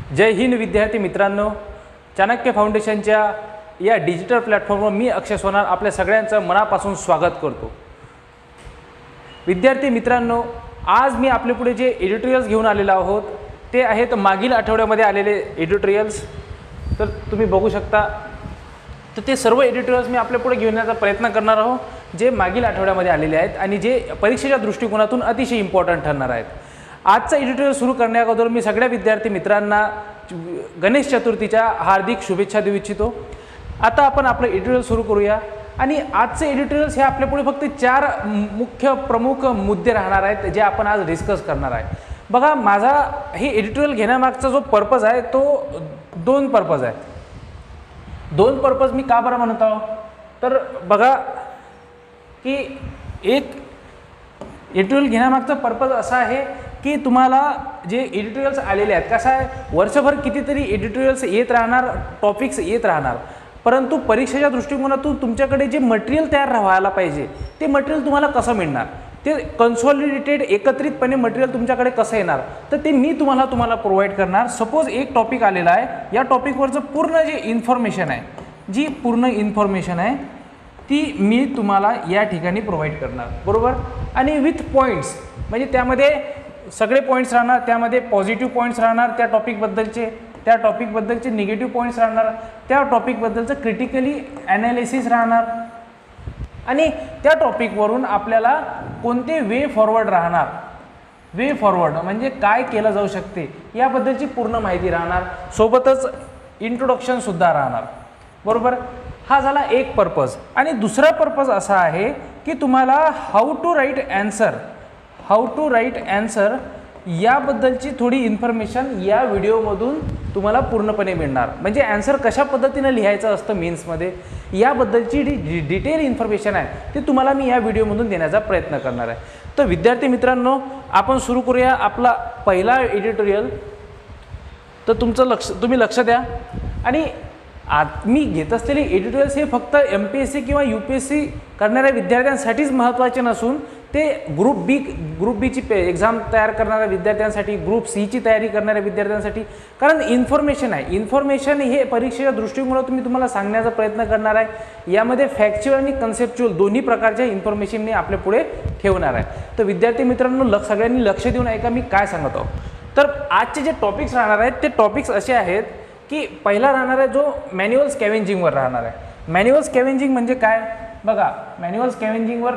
जय हिंद विद्यार्थी मित्रांनो, चाणक्य फाउंडेशनच्या या डिजिटल प्लॅटफॉर्मवर मी अक्षय सोनार आपल्या सगळ्यांचं मनापासून स्वागत करतो। विद्यार्थी मित्रांनो, आज मी आपल्या पुढे जे एडिटोरियल्स घेऊन आलेलो आहोत ते आहेत मागील आठवड्यामध्ये आलेले एडिटोरियल्स। तर तुम्ही बघू शकता, तर ते सर्व एडिटोरियल्स मी आपल्या पुढे घेऊन येण्याचा प्रयत्न करणार आहोत जे मागील आठवड्यामध्ये आलेले आहेत आणि जे परीक्षेच्या दृष्टिकोनातून अतिशय इम्पॉर्टंट ठरणार आहेत। आजचा एडिटोरियल सुरू करण्याअगोदर मी सगळ्या विद्यार्थी मित्रांना गणेश चतुर्थीच्या हार्दिक शुभेच्छा देऊ इच्छितो। आता आपण आपलं एडिटोरियल सुरू करूया आणि आजचे एडिटोरियल्स हे आपल्यापुढे फक्त 4 मुख्य प्रमुख मुद्दे राहणार आहेत जे आपण आज डिस्कस करणार आहे। बघा, माझा हे एडिटोरियल घेण्यामागचा जो पर्पज आहे तो 2 पर्पज आहे। 2 पर्पज मी का बरं म्हणत आहो, तर बघा की एक एडिटोरियल घेण्यामागचा पर्पज असा आहे की तुम्हाला जे एडिटोरियल्स आलेले आहेत, कसं आहे वर्षभर कितीतरी एडिटोरियल्स येत राहणार, टॉपिक्स येत राहणार, परंतु परीक्षेच्या दृष्टिकोनातून तुमच्याकडे जे मटेरियल तयार व्हायला पाहिजे ते मटेरियल तुम्हाला कसं मिळणार, ते कन्सॉलिडेटेड एकत्रितपणे मटेरियल तुमच्याकडे कसं येणार, तर ते मी तुम्हाला प्रोव्हाइड करणार। सपोज एक टॉपिक आलेला आहे, या टॉपिकवरचं पूर्ण जे इन्फॉर्मेशन आहे, जी पूर्ण इन्फॉर्मेशन आहे ती मी तुम्हाला या ठिकाणी प्रोव्हाइड करणार, बरोबर। आणि विथ पॉईंट्स, म्हणजे त्यामध्ये सगळे पॉईंट्स राहणार, त्यामध्ये पॉझिटिव्ह पॉईंट्स राहणार त्या टॉपिकबद्दलचे निगेटिव्ह पॉईंट्स राहणार, त्या टॉपिकबद्दलचं क्रिटिकली ॲनालिसिस राहणार आणि त्या टॉपिकवरून आपल्याला कोणते वे फॉरवर्ड राहणार, वे फॉरवर्ड म्हणजे काय केलं जाऊ शकते याबद्दलची पूर्ण माहिती राहणार, सोबतच इंट्रोडक्शनसुद्धा राहणार, बरोबर। हा झाला एक पर्पज। आणि दुसरा पर्पज असा आहे की तुम्हाला हाऊ टू राईट ॲन्सर याबद्दलची थोडी इन्फॉर्मेशन या व्हिडिओमधून तुम्हाला पूर्णपणे मिळणार। म्हणजे ॲन्सर कशा पद्धतीनं लिहायचं असतं मेन्समध्ये याबद्दलची डिटेल इन्फॉर्मेशन आहे ते तुम्हाला मी या व्हिडिओमधून देण्याचा प्रयत्न करणार आहे। तर विद्यार्थी मित्रांनो, आपण सुरू करूया आपला पहिला एडिटोरियल। तर तुम्ही लक्ष द्या आणि मी घेत असलेले एडिटोरियल्स हे फक्त MPSC किंवा UPSC करणाऱ्या विद्यार्थ्यांसाठीच महत्त्वाचे नसून ते ग्रुप बीची एक्झाम तयार करणाऱ्या विद्यार्थ्यांसाठी, ग्रुप Cची तयारी करणाऱ्या विद्यार्थ्यांसाठी, कारण इन्फॉर्मेशन हे परीक्षेच्या दृष्टिकोनातून मी तुम्हाला सांगण्याचा प्रयत्न करणार आहे। यामध्ये फॅक्च्युअल आणि कन्सेप्च्युअल दोन्ही प्रकारच्या इन्फॉर्मेशन मी आपल्या पुढे ठेवणार आहे। तर विद्यार्थी मित्रांनो, सगळ्यांनी लक्ष देऊन ऐका मी काय सांगत आहो। तर आजचे जे टॉपिक्स राहणार आहेत ते टॉपिक्स असे आहेत की पहिला राहणार आहे जो मॅन्युअल स्कॅव्हेंजिंगवर राहणार आहे। मॅन्युअल स्कॅव्हेंजिंग म्हणजे काय, बघा मॅन्युअल स्कॅव्हेंजिंगवर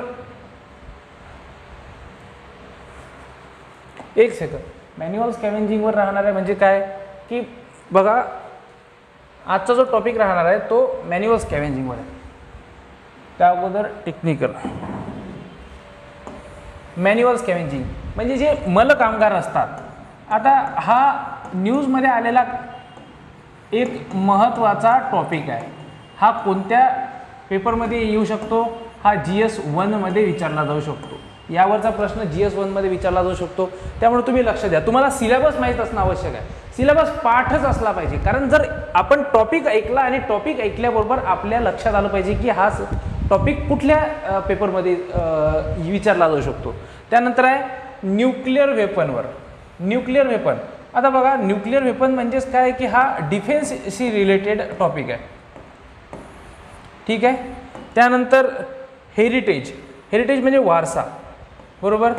एक सेकंड, मॅन्युअल स्कॅव्हेंजिंगवर राहणार आहे म्हणजे काय की बघा आजचा जो टॉपिक राहणार आहे तो मॅन्युअल स्कॅव्हेंजिंगवर आहे। त्या अगोदर टेक्निकल मॅन्युअल स्कॅव्हेंजिंग म्हणजे जे मल कामगार असतात। आता हा न्यूजमध्ये आलेला एक महत्त्वाचा टॉपिक आहे। हा कोणत्या पेपरमध्ये येऊ शकतो, हा GS 1 मध्ये विचारला जाऊ शकतो। यावरचा प्रश्न GS 1 मध्ये विचारला जाऊ शकतो। त्यामुळे तुम्ही लक्ष द्या, तुम्हाला सिलेबस माहीत असणं आवश्यक आहे, सिलेबस पाठच असला पाहिजे। कारण जर आपण टॉपिक ऐकला आणि टॉपिक ऐकल्याबरोबर आपल्या लक्षात आलं पाहिजे की हा टॉपिक कुठल्या पेपरमध्ये विचारला जाऊ शकतो। त्यानंतर आहे न्यूक्लिअर वेपन। आता बघा, न्यूक्लिअर वेपन म्हणजेच काय की हा डिफेन्सशी रिलेटेड टॉपिक आहे, ठीक आहे। त्यानंतर हेरिटेज म्हणजे वारसा, बरोबर।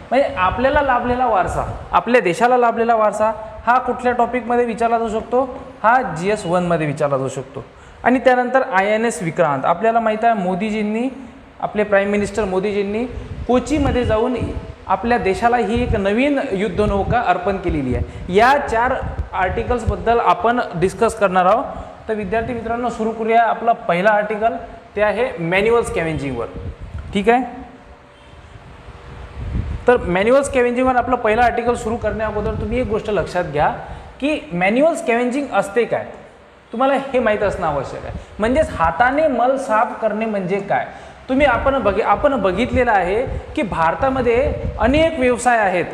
म्हणजे आपल्याला लाभलेला वारसा, आपल्या देशाला लाभलेला वारसा हा कुठल्या टॉपिकमध्ये विचारला जाऊ शकतो, हा GS 1 मध्ये विचारला जाऊ शकतो। आणि त्यानंतर INS विक्रांत, आपल्याला माहीत आहे आपले प्राईम मिनिस्टर मोदीजींनी कोचीमध्ये जाऊन आपल्या देशाला ही एक नवीन युद्धनौका अर्पण केलेली आहे। या 4 आर्टिकल्सबद्दल आपण डिस्कस करणार आहोत। तर विद्यार्थी मित्रांनो, सुरू करूया आपला पहिला आर्टिकल, ते आहे मॅन्युअल स्कॅव्हेंजिंगवर, ठीक आहे। तर मॅन्युअल स्कॅव्हेंजिंगवर आपलं पहिला आर्टिकल सुरू करण्याअगोदर तुम्ही एक गोष्ट लक्षात घ्या की मॅन्युअल स्कॅव्हेंजिंग असते काय, तुम्हाला हे माहीत असणं आवश्यक आहे। म्हणजेच हाताने मल साफ करणे म्हणजे काय। आपण बघितलेलं आहे की भारतामध्ये अनेक व्यवसाय आहेत,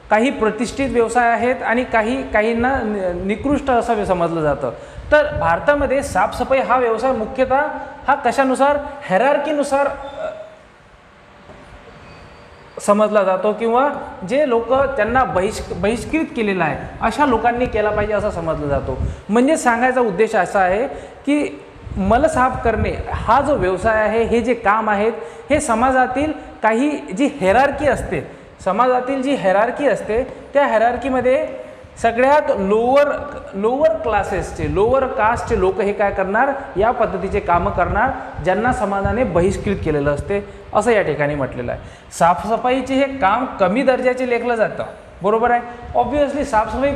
काही प्रतिष्ठित व्यवसाय आहेत आणि काहींना निकृष्ट असं समजलं जातं। तर भारतामध्ये साफसफाई हा व्यवसाय मुख्यतः हा कशानुसार, हायरार्कीनुसार समजला जातो किंवा जे लोक त्यांना बहिष्कृत केलेलं आहे अशा लोकांनी केला पाहिजे असं समजलं जातो. म्हणजे सांगायचा उद्देश असा आहे की मल साफ करणे हा जो व्यवसाय आहे, हे जे काम आहेत, हे समाजातील काही जी हेरार्की असते, समाजातील जी हेरार्की असते त्या हेरार्कीमध्ये सगळ्यात लोअर क्लासेसचे, लोअर कास्टचे लोक हे काय करणार, या पद्धतीचे कामं करणार ज्यांना समाजाने बहिष्कृत केलेलं असते असं या ठिकाणी म्हटलेलं आहे. साफसफाईचे हे काम कमी दर्जाचे लेखलं जातं, बरोबर आहे. ऑब्व्हियसली साफसफाई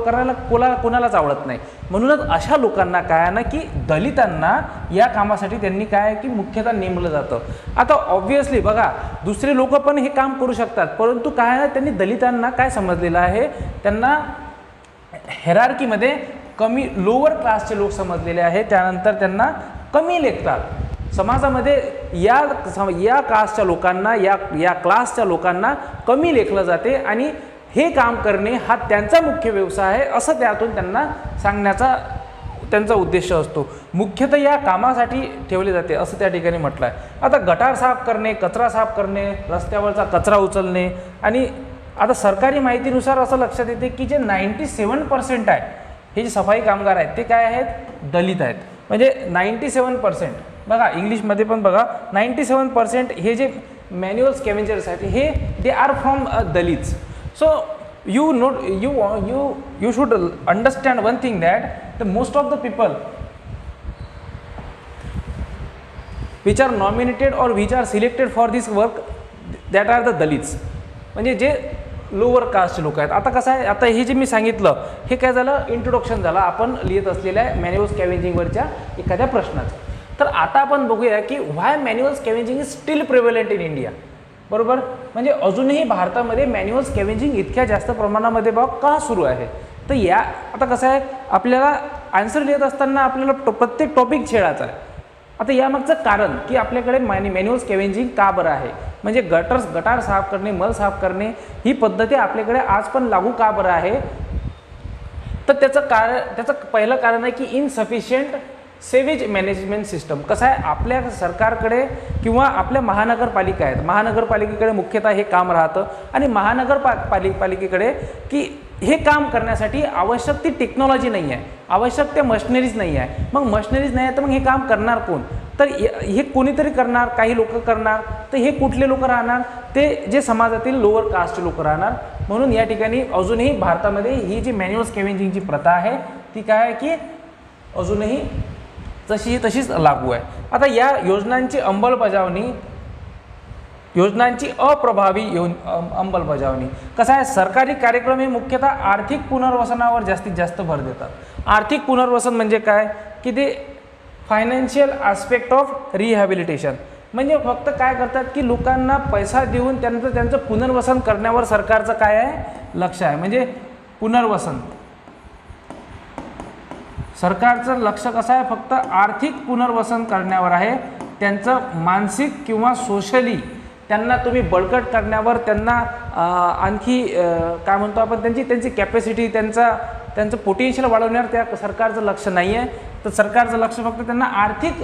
करायला कोणालाच आवडत नाही. म्हणूनच अशा लोकांना काय आहे ना की दलितांना या कामासाठी त्यांनी काय की मुख्यतः नेमलं जातं. आता ऑब्व्हियसली बघा, दुसरे लोक पण हे काम करू शकतात, परंतु काय आहे ना, त्यांनी दलितांना काय समजलेलं आहे, त्यांना हेरार्कीमध्ये कमी लोअर क्लासचे लोक समजलेले आहे, त्यानंतर त्यांना कमी लेखतात समाजामध्ये. या कास्टच्या लोकांना, या क्लासच्या लोकांना कमी लेखलं जाते आणि हे काम करणे हा त्यांचा मुख्य व्यवसाय आहे असं त्यातून त्यांना सांगण्याचा त्यांचा उद्देश असतो. मुख्यतः या कामासाठी ठेवले जाते असं त्या ठिकाणी म्हटलं आहे. आता गटार साफ करणे, कचरा साफ करणे, रस्त्यावरचा कचरा उचलणे, आणि आता सरकारी माहितीनुसार असं लक्षात येते की जे 97% आहे हे जे सफाई कामगार आहेत ते काय आहेत, दलित आहेत. म्हणजे 97% बघा, इंग्लिशमध्ये पण बघा 97% हे जे मॅन्युअल स्कॅव्हेंजर्स आहेत हे they are from Dalits. So you should understand one thing, that the most of the people which are nominated or which are selected for this work, that are the Dalits. म्हणजे जे lower कास्टचे लोक आहेत. आता कसं आहे, आता हे जे मी सांगितलं हे काय झालं, इंट्रोडक्शन झालं आपण लिहित असलेल्या मॅन्युअल स्कॅव्हेंजिंगवरच्या एखाद्या प्रश्नाचं. तर आता आपण बघूया की why manual scavenging is still prevalent in India. बरोबर, म्हणजे अजूनही भारतामध्ये मॅन्युअल स्कॅव्हेंजिंग इतक्या जास्त प्रमाणामध्ये का सुरू आहे. तर या आता कसं आहे, आपल्याला आन्सर लिहित असताना आपल्याला प्रत्येक टॉपिक छेडायचा आहे. आता यामागचं कारण की आपल्याकडे मॅन्युअल स्कॅव्हेंजिंग का बरं आहे, म्हणजे गटार साफ करणे, मल साफ करणे ही पद्धती आपल्याकडे आज पण लागू का बरं आहे. तर त्याचं पहिलं कारण आहे की इनसफिशियंट सेवेज मॅनेजमेंट सिस्टम. कसं आहे, आपल्या सरकारकडे किंवा आपल्या महानगरपालिका आहेत, महानगरपालिकेकडे मुख्यतः हे काम राहतं आणि महानगरपालिकेकडे की हे काम करण्यासाठी आवश्यक ती टेक्नॉलॉजी नाही आहे, आवश्यक त्या मशिनरीज नाही आहे. मग मशिनरीज नाही आहे तर मग हे काम करणार कोण, तर हे कोणीतरी करणार, काही लोक करणार. तर हे कुठले लोक राहणार, ते जे समाजातील लोअर कास्टचे लोक राहणार. म्हणून या ठिकाणी अजूनही भारतामध्ये ही जी मॅन्युअल स्कॅव्हेंजिंगची प्रथा आहे ती काय आहे की अजूनही तशीच लागू आहे. आता या योजनांची अप्रभावी अंमलबजावणी. कसं आहे, सरकारी कार्यक्रम हे मुख्यतः आर्थिक पुनर्वसनावर जास्तीत जास्त भर देतात. आर्थिक पुनर्वसन म्हणजे काय की ते फायनान्शियल आस्पेक्ट ऑफ रिहॅबिलिटेशन. म्हणजे फक्त काय करतात की लोकांना पैसा देऊन त्यांचं पुनर्वसन करण्यावर सरकारचं काय आहे, लक्ष आहे. म्हणजे पुनर्वसन, सरकारचं लक्ष कसं आहे, फक्त आर्थिक पुनर्वसन करण्यावर आहे. त्यांचं मानसिक किंवा सोशली त्यांना तुम्ही बळकट करण्यावर, त्यांना आणखी काय म्हणतो आपण, त्यांची कॅपॅसिटी, त्यांचं पोटेन्शियल वाढवण्यावर त्या सरकारचं लक्ष नाही आहे. तर सरकारचं लक्ष फक्त त्यांना आर्थिक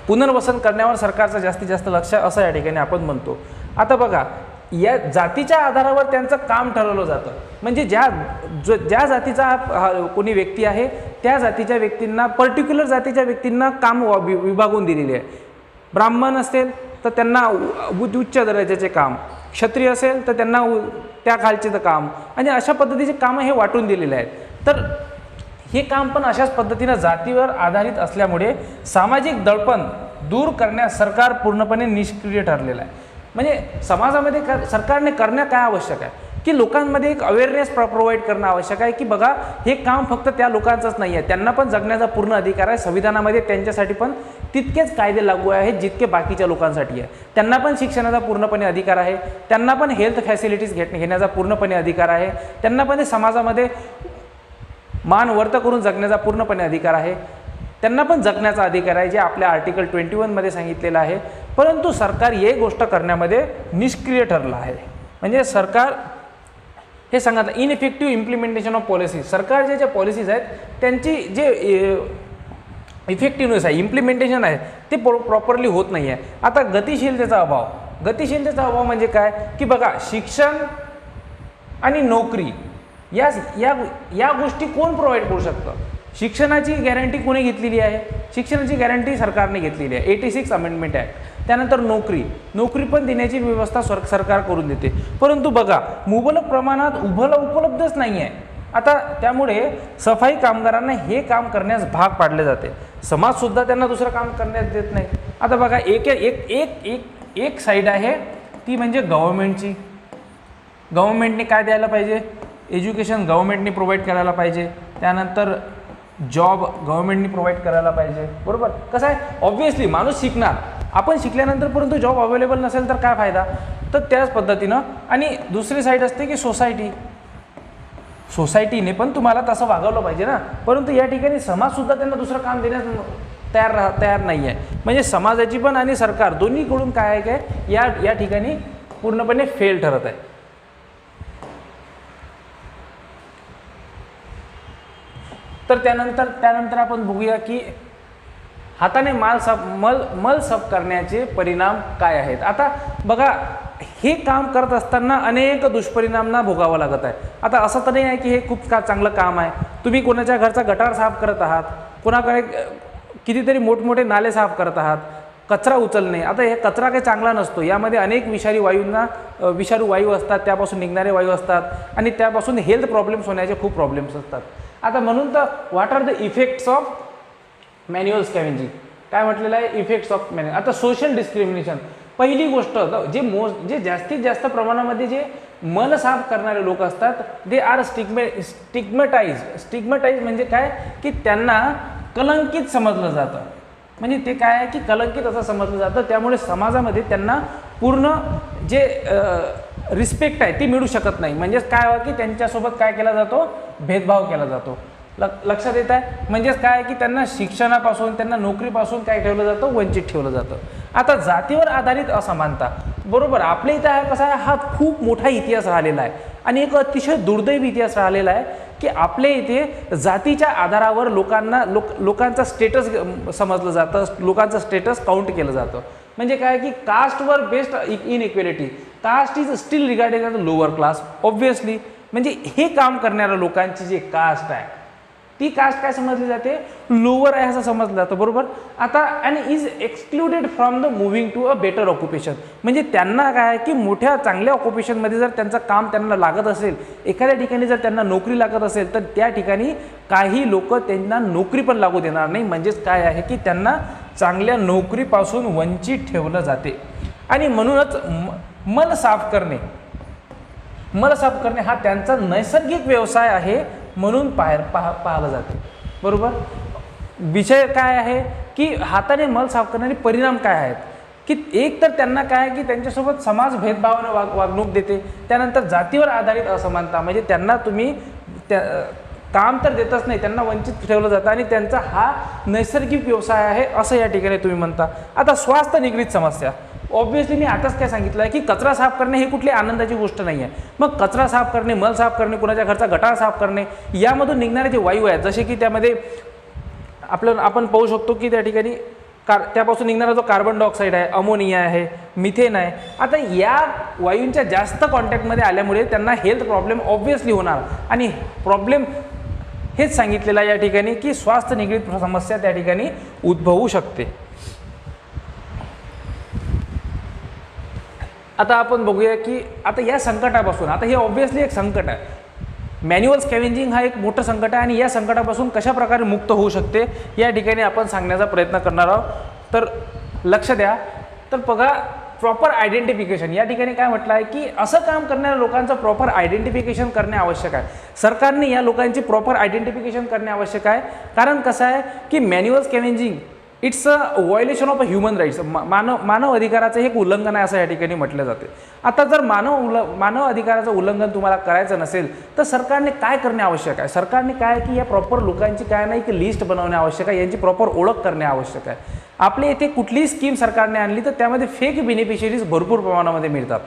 पुनर्वसन करण्यावर सरकारचं जास्तीत जास्त लक्ष असं या ठिकाणी आपण म्हणतो. आता बघा, या जातीच्या आधारावर त्यांचं काम ठरवलं जातं. म्हणजे ज्या जातीचा कोणी व्यक्ती आहे त्या जातीच्या व्यक्तींना, पर्टिक्युलर जातीच्या व्यक्तींना काम विभागून दिलेले आहे. ब्राह्मण असेल तर त्यांना उच्च दर्जाचे काम, क्षत्रिय असेल तर त्यांना त्या खालचे काम, आणि अशा पद्धतीचे कामं हे वाटून दिलेले आहेत. तर हे काम पण अशाच पद्धतीनं जातीवर आधारित असल्यामुळे सामाजिक दडपण दूर करण्यास सरकार पूर्णपणे निष्क्रिय ठरलेलं आहे. म्हणजे समाजामध्ये सरकारने करणं काय आवश्यक आहे की लोकांमध्ये एक अवेअरनेस प्रोव्हाइड करणं आवश्यक आहे की बघा, हे काम फक्त त्या लोकांचंच नाही आहे, त्यांना पण जगण्याचा पूर्ण अधिकार आहे. संविधानामध्ये त्यांच्यासाठी पण तितकेच कायदे लागू आहेत जितके बाकीच्या लोकांसाठी आहे. त्यांना पण शिक्षणाचा पूर्णपणे अधिकार आहे, त्यांना पण हेल्थ फॅसिलिटीज घेण्याचा पूर्णपणे अधिकार आहे, त्यांना पण समाजामध्ये मान वर्त करून जगण्याचा पूर्णपणे अधिकार आहे, त्यांना पण जगण्याचा अधिकार आहे, जे आपल्या आर्टिकल 21 मध्ये सांगितलेलं आहे. परंतु सरकार ही गोष्ट करण्यामध्ये निष्क्रिय ठरलं आहे. म्हणजे सरकार हे सांगितलं, इनइफेक्टिव्ह इम्प्लिमेंटेशन ऑफ पॉलिसी. सरकारच्या ज्या पॉलिसीज आहेत त्यांची जे इफेक्टिव्हनेस आहे, इम्प्लिमेंटेशन आहे, ते प्रॉपरली होत नाही आहे. आता गतिशीलतेचा अभाव, गतिशीलतेचा अभाव म्हणजे काय की बघा, शिक्षण आणि नोकरी या या या गोष्टी कोण प्रोव्हाइड करू शकतं? शिक्षणाची गॅरंटी कोणी घेतलेली आहे? शिक्षणाची गॅरंटी सरकारने घेतलेली आहे, 86 अमेंडमेंट ॲक्ट. त्यानंतर नोकरी पण देण्याची व्यवस्था सरकार करून देते. परंतु बघा, मुबलक प्रमाणात उपलब्धच नाही आहे. आता त्यामुळे सफाई कामगारांना हे काम करण्यास भाग पाडले जाते. समाजसुद्धा त्यांना दुसरं काम करण्यास देत नाही. आता बघा, एक एक एक एक एक साईड आहे ती म्हणजे गव्हर्नमेंटची. गव्हर्नमेंटने काय द्यायला पाहिजे? एज्युकेशन गव्हर्नमेंटने प्रोव्हाइड करायला पाहिजे. त्यानंतर जॉब गव्हर्नमेंटने प्रोव्हाइड करायला पाहिजे. बरोबर. कसं आहे, ऑब्व्हियसली माणूस शिकणार, आपण शिकल्यानंतर परंतु जॉब अवेलेबल नसेल तर काय फायदा? तर त्याच पद्धतीनं. आणि दुसरी साईड असते की सोसायटीने पण तुम्हाला तसं वागवलं पाहिजे ना. परंतु या ठिकाणी समाजसुद्धा त्यांना दुसरं काम देण्यास तयार नाही आहे. म्हणजे समाजाची पण आणि सरकार दोन्हीकडून काय आहे काय या ठिकाणी पूर्णपणे फेल ठरत आहे. तर त्यानंतर आपण बघूया की हाताने मल साफ करण्याचे परिणाम काय आहेत. आता बघा, हे काम करत असताना अनेक दुष्परिणामांना भोगावं लागत आहे. आता असं तर नाही आहे की हे खूप चांगलं काम आहे. तुम्ही कोणाच्या घरचा गटार साफ करत आहात, कोणाकडे कितीतरी मोठमोठे नाले साफ करत आहात, कचरा उचलणे. आता हे कचरा काही चांगला नसतो, यामध्ये अनेक विषारू वायू असतात, त्यापासून निघणारे वायू असतात आणि त्यापासून हेल्थ प्रॉब्लेम्स होण्याचे खूप प्रॉब्लेम्स असतात. आता म्हणून तर what are the effects of manual scavenging? काय म्हटलेलं आहे? Effects of manual. आता सोशल डिस्क्रिमिनेशन. पहिली गोष्ट, जे जास्तीत जास्त प्रमाणामध्ये जे मल साफ करणारे लोक असतात, दे आर स्टिग्मटाइज म्हणजे काय की त्यांना कलंकित समजलं जातं. म्हणजे ते काय आहे की कलंकित असं समजलं जातं. त्यामुळे समाजामध्ये त्यांना पूर्ण जे रिस्पेक्ट आहे ती मिळू शकत नाही. म्हणजेच काय की त्यांच्यासोबत काय केला जातो? भेदभाव केला जातो. लक्षात येत आहे? म्हणजेच काय की त्यांना शिक्षणापासून, त्यांना नोकरीपासून काय ठेवलं जातं? वंचित ठेवलं जातं. आता जातीवर आधारित असमानता. बरोबर, आपल्या इथं आहे कसा आहे, हा खूप मोठा इतिहास राहिलेला आहे आणि एक अतिशय दुर्दैवी इतिहास राहिलेला आहे की आपल्या इथे जातीच्या आधारावर लोकांचा स्टेटस समजलं जातं, लोकांचं स्टेटस काउंट केलं जातं. म्हणजे काय की कास्टवर based inequality. Caste is still regarded as a lower class obviously. म्हणजे हे काम करणाऱ्या लोकांची जी कास्ट आहे ती कास्ट काय समजली जाते? लोअर आहे असं समजलं जातं. बरोबर. आता and is excluded from the moving to a better occupation. म्हणजे त्यांना काय की मोठ्या चांगल्या ऑक्युपेशनमध्ये जर त्यांचं काम त्यांना लागत असेल, एखाद्या ठिकाणी जर त्यांना नोकरी लागत असेल, तर त्या ठिकाणी काही लोक त्यांना नोकरी पण लागू देणार नाही. म्हणजेच काय आहे की त्यांना चांगल्या नोकरीपासून वंचित ठेवलं जाते. आणि म्हणूनच मल साफ करणे हा त्यांचा नैसर्गिक व्यवसाय आहे म्हणून पाहिलं जाते. बरोबर. विषय काय आहे की हाताने मल साफ करण्याचे परिणाम काय आहेत की एक तर त्यांना काय आहे की त्यांच्यासोबत समाज भेदभावाने वागणूक देते. त्यानंतर जातीवर आधारित असमानता. म्हणजे त्यांना तुम्ही काम तर देतच नाही, त्यांना वंचित ठेवलं जातं आणि त्यांचा हा नैसर्गिक व्यवसाय आहे असं या ठिकाणी तुम्ही म्हणता. आता स्वास्थ्य निगडीत समस्या. ऑब्व्हियसली मी आताच काय सांगितलं आहे की कचरा साफ करणे ही कुठली आनंदाची गोष्ट नाही आहे. मग कचरा साफ करणे, मल साफ करणे, कुणाच्या घरचा गटार साफ करणे, यामधून निघणारे जे वायू आहेत, जसे की त्यामध्ये आपण पाहू शकतो की त्या ठिकाणी त्यापासून निघणारा जो कार्बन डायऑक्साईड आहे, अमोनिया आहे, मिथेन आहे. आता या वायूंच्या जास्त कॉन्टॅक्टमध्ये आल्यामुळे त्यांना हेल्थ प्रॉब्लेम ऑब्व्हियसली होणार. आणि प्रॉब्लेम हेच सांगितलेलं आहे या ठिकाणी की स्वास्थ्य निगडीत समस्या त्या ठिकाणी उद्भवू शकते. आता आपण बघूया की आता या संकटापासून, आता हे ऑब्व्हियसली एक संकट आहे, मॅन्युअल स्कॅव्हेंजिंग हा एक मोठं संकट आहे आणि या संकटापासून कशा प्रकारे मुक्त होऊ शकते या ठिकाणी आपण सांगण्याचा प्रयत्न करणार आहोत. तर लक्ष द्या. तर बघा, प्रॉपर आयडेंटिफिकेशन. या ठिकाणी काय म्हटलं आहे की असं काम करणाऱ्या लोकांचं प्रॉपर आयडेंटिफिकेशन करणे आवश्यक आहे. सरकारने या लोकांची प्रॉपर आयडेंटिफिकेशन करणे आवश्यक आहे. कारण कसं आहे की manual scavenging it's a violation of human rights. मानव अधिकाराचं हे एक उल्लंघन आहे असं या ठिकाणी म्हटलं जाते. आता जर मानव अधिकाराचं उल्लंघन तुम्हाला करायचं नसेल तर सरकारने काय करणे आवश्यक आहे? सरकारने काय की या प्रॉपर लोकांची काय नाही की लिस्ट बनवणे आवश्यक आहे, यांची प्रॉपर ओळख करणे आवश्यक आहे. आपल्या इथे कुठलीही स्कीम सरकारने आणली तर त्यामध्ये फेक बेनिफिशरीज भरपूर प्रमाणामध्ये मिळतात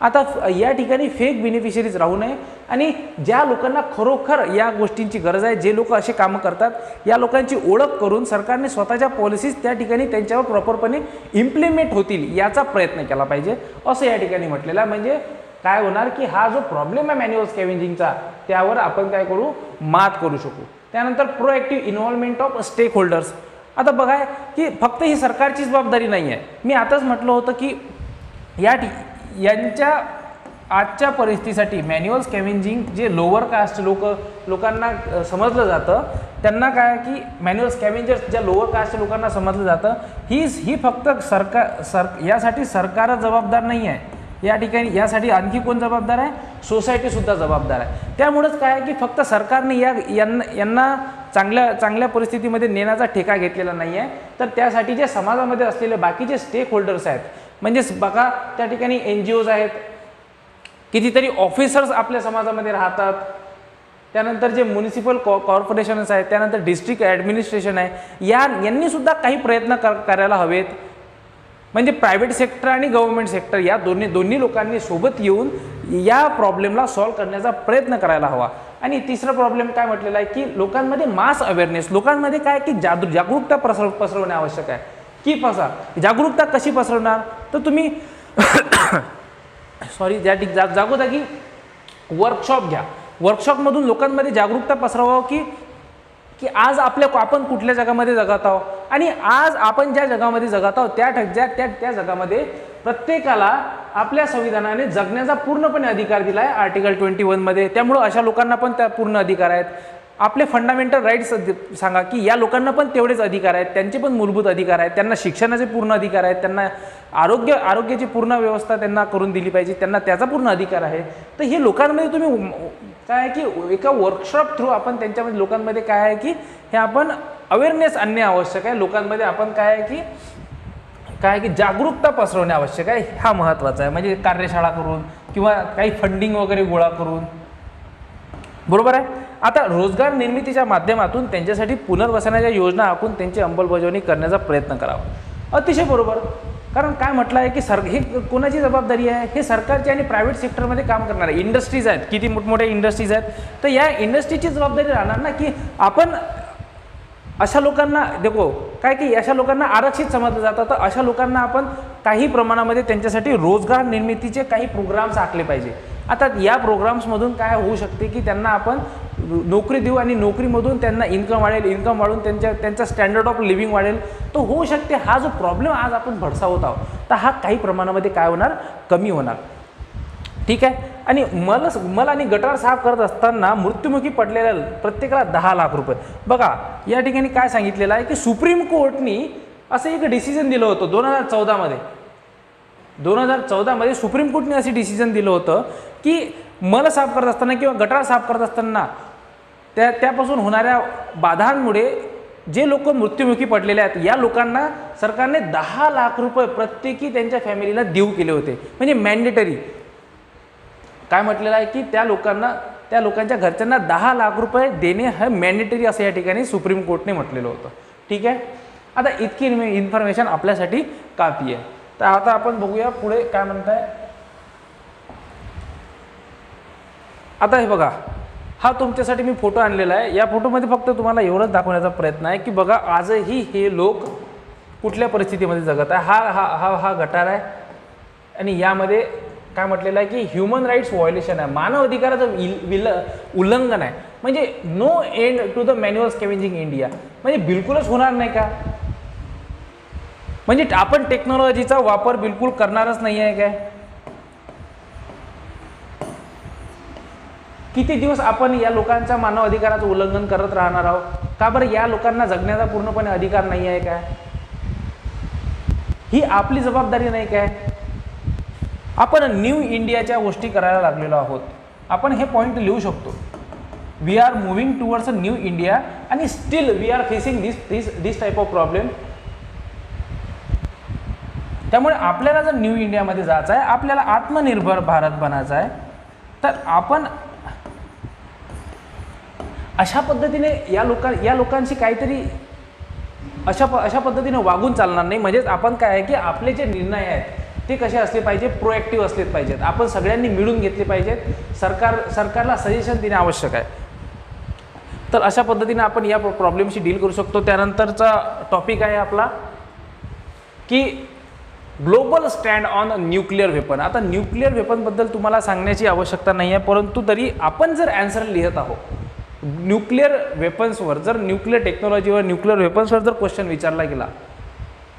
आता या ठिकाणी फेक बेनिफिशरीज राहू नये आणि ज्या लोकांना खरोखर या गोष्टींची गरज आहे, जे लोक असे कामं करतात, या लोकांची ओळख करून सरकारने स्वतःच्या पॉलिसीज त्या ठिकाणी त्यांच्यावर प्रॉपरपणे इम्प्लिमेंट होतील याचा प्रयत्न केला पाहिजे असं या ठिकाणी म्हटलेलं आहे. म्हणजे काय होणार की हा जो प्रॉब्लेम आहे मॅन्युअल स्कॅव्हेंजिंगचा त्यावर आपण काय करू, मात करू शकू. त्यानंतर proactive involvement of stakeholders. आता बघा की फक्त ही सरकारची जबाबदारी नाही आहे. मी आताच म्हटलं होतं की यांच्या आजच्या परिस्थितीसाठी मॅन्युअल स्कॅव्हेंजिंग जे लोअर कास्ट लोकांना समजलं जातं, त्यांना काय की मॅन्युअल स्कॅव्हेंजर्स ज्या लोअर कास्ट लोकांना समजलं जातं, ही फक्त यासाठी सरकार जबाबदार नाही आहे. या ठिकाणी यासाठी आणखी कोण जबाबदार आहे, सोसायटीसुद्धा जबाबदार आहे. त्यामुळेच काय आहे की फक्त सरकारने यांना चांगल्या परिस्थितीमध्ये नेण्याचा ठेका घेतलेला नाही आहे, तर त्यासाठी जे समाजामध्ये असलेले बाकीचे स्टेक होल्डर्स आहेत, म्हणजेच बघा त्या ठिकाणी NGOज आहेत, कितीतरी ऑफिसर्स आपल्या समाजामध्ये राहतात, त्यानंतर जे म्युनिसिपल कॉर्पोरेशन्स आहेत, त्यानंतर डिस्ट्रिक्ट ॲडमिनिस्ट्रेशन आहे, यांनी सुद्धा काही प्रयत्न करायला हवेत. म्हणजे प्रायव्हेट सेक्टर आणि गव्हर्नमेंट सेक्टर या दोन्ही लोकांनी सोबत येऊन या प्रॉब्लेमला सॉल्व्ह करण्याचा प्रयत्न करायला हवा. आणि तिसरा प्रॉब्लेम काय म्हटलेला आहे की लोकांमध्ये मास अवेअरनेस, लोकांमध्ये काय की जागरूकता पसरवणे आवश्यक आहे. की जागरूकता कशी पसरवणार, तर तुम्ही जागोजागी वर्कशॉप घ्या. वर्कशॉपमधून लोकांमध्ये जागरूकता पसरवावं की आज आपण कुठल्या जगामध्ये जगत आहोत आणि आज आपण ज्या जगामध्ये जगत आहोत त्या जगामध्ये प्रत्येकाला आपल्या संविधानाने जगण्याचा पूर्णपणे अधिकार दिला आहे आर्टिकल 21 मध्ये. त्यामुळं अशा लोकांना पण त्या पूर्ण अधिकार आहेत. आपले फंडामेंटल राईट्स सांगा की या लोकांना पण तेवढेच अधिकार आहेत, त्यांचे पण मूलभूत अधिकार आहेत, त्यांना शिक्षणाचे पूर्ण अधिकार आहेत, त्यांना आरोग्याची पूर्ण व्यवस्था त्यांना करून दिली पाहिजे, त्यांना त्याचा पूर्ण अधिकार आहे. तर हे लोकांमध्ये तुम्ही काय आहे की एका वर्कशॉप थ्रू आपण त्यांच्यामध्ये लोकांमध्ये काय आहे की हे आपण अवेअरनेस आणणे आवश्यक आहे. लोकांमध्ये आपण काय आहे की जागरूकता पसरवणे आवश्यक आहे. हा महत्त्वाचा आहे. म्हणजे कार्यशाळा करून किंवा काही फंडिंग वगैरे गोळा करून, बरोबर आहे. आता रोजगार निर्मितीच्या माध्यमातून त्यांच्यासाठी पुनर्वसनाच्या योजना आखून त्यांची अंमलबजावणी करण्याचा प्रयत्न करावा. अतिशय बरोबर. कारण काय म्हटलं आहे की हे कोणाची जबाबदारी आहे, हे सरकारची आणि प्रायव्हेट सेक्टरमध्ये काम करणारे इंडस्ट्रीज आहेत, किती मोठमोठ्या इंडस्ट्रीज आहेत, तर या इंडस्ट्रीची जबाबदारी राहणार ना की आपण अशा लोकांना काय की अशा लोकांना आरक्षित समजलं जातं, तर अशा लोकांना आपण काही प्रमाणामध्ये त्यांच्यासाठी रोजगार निर्मितीचे काही प्रोग्राम्स आखले पाहिजे. आता या प्रोग्राम्समधून काय होऊ शकते की त्यांना आपण नोकरी देऊ आणि नोकरीमधून त्यांना इन्कम वाढून त्यांचा स्टँडर्ड ऑफ लिव्हिंग वाढेल, तो होऊ शकते. हा जो प्रॉब्लेम आज आपण भडसावत आहोत, तर हा काही प्रमाणामध्ये काय होणार, कमी होणार. ठीक आहे. आणि मल आणि गटार साफ करत असताना मृत्युमुखी पडलेल्या प्रत्येकाला 10 लाख रुपये. बघा या ठिकाणी काय सांगितलेलं आहे की सुप्रीम कोर्टनी असं एक डिसिजन दिलं होतं 2014 मध्ये सुप्रीम कोर्टने असे डिसिजन दिलं होतं की मल साफ करत असताना किंवा गटार साफ करत असताना त्यापासून होणाऱ्या बाधांमुळे जे लोक मृत्युमुखी पडलेले आहेत, या लोकांना सरकारने 10 लाख रुपये प्रत्येकी त्यांच्या फॅमिलीला देऊ केले होते. म्हणजे मॅन्डेटरी काय म्हटलेलं आहे की त्या लोकांच्या घरच्यांना 10 लाख रुपये देणे हे मॅन्डेटरी असं या ठिकाणी सुप्रीम कोर्टने म्हटलेलं होतं. ठीक आहे. आता इतकी इन्फॉर्मेशन आपल्यासाठी काफी आहे. तर आता आपण बघूया पुढे काय म्हणताय. आता हे बघा, हा तुमच्यासाठी मी फोटो आणलेला आहे. या फोटोमध्ये फक्त तुम्हाला एवढंच दाखवण्याचा प्रयत्न आहे की बघा आजही हे लोक कुठल्या परिस्थितीमध्ये जगत आहे. हा गटार आहे आणि यामध्ये काय म्हटलेलं आहे की ह्युमन राईट्स व्हायोलेशन आहे, मानव अधिकाराचं उल्लंघन आहे. म्हणजे no end to the manual scavenging India, म्हणजे बिलकुलच होणार नाही का. म्हणजे आपण टेक्नॉलॉजीचा वापर बिलकुल करणारच नाही आहे काय. किती दिवस आपण या लोकांच्या मानव अधिकाराचं उल्लंघन करत राहणार आहोत का बरं. या लोकांना जगण्याचा पूर्णपणे अधिकार नाही आहे काय. ही आपली जबाबदारी नाही काय. आपण न्यू इंडियाच्या गोष्टी करायला लागलेलो आहोत. आपण हे पॉईंट लिहू शकतो. We are moving towards a new India आणि still we are facing this type of problem. त्यामुळे आपल्याला जर न्यू इंडियामध्ये जायचं आहे, आपल्याला आत्मनिर्भर भारत बनायचा आहे, तर आपण अशा पद्धतीने या लोकांशी काहीतरी अशा पद्धतीने वागून चालणार नाही. म्हणजेच आपण काय आहे की आपले जे निर्णय आहेत ते कसे असले पाहिजे, प्रोएक्टिव्ह असलेच पाहिजेत. आपण सगळ्यांनी मिळून घेतले पाहिजेत. सरकारला सजेशन देणे आवश्यक आहे. तर अशा पद्धतीने आपण या प्रॉब्लेमशी डील करू शकतो. त्यानंतरचा टॉपिक आहे आपला की global stand on nuclear weapon. आता न्यूक्लिअर वेपनबद्दल तुम्हाला सांगण्याची आवश्यकता नाही आहे, परंतु तरी आपण जर ॲन्सर लिहित आहोत न्यूक्लिअर वेपन्सवर, जर न्यूक्लिअर टेक्नॉलॉजीवर, न्यूक्लिअर वेपन्सवर जर क्वेश्चन विचारला गेला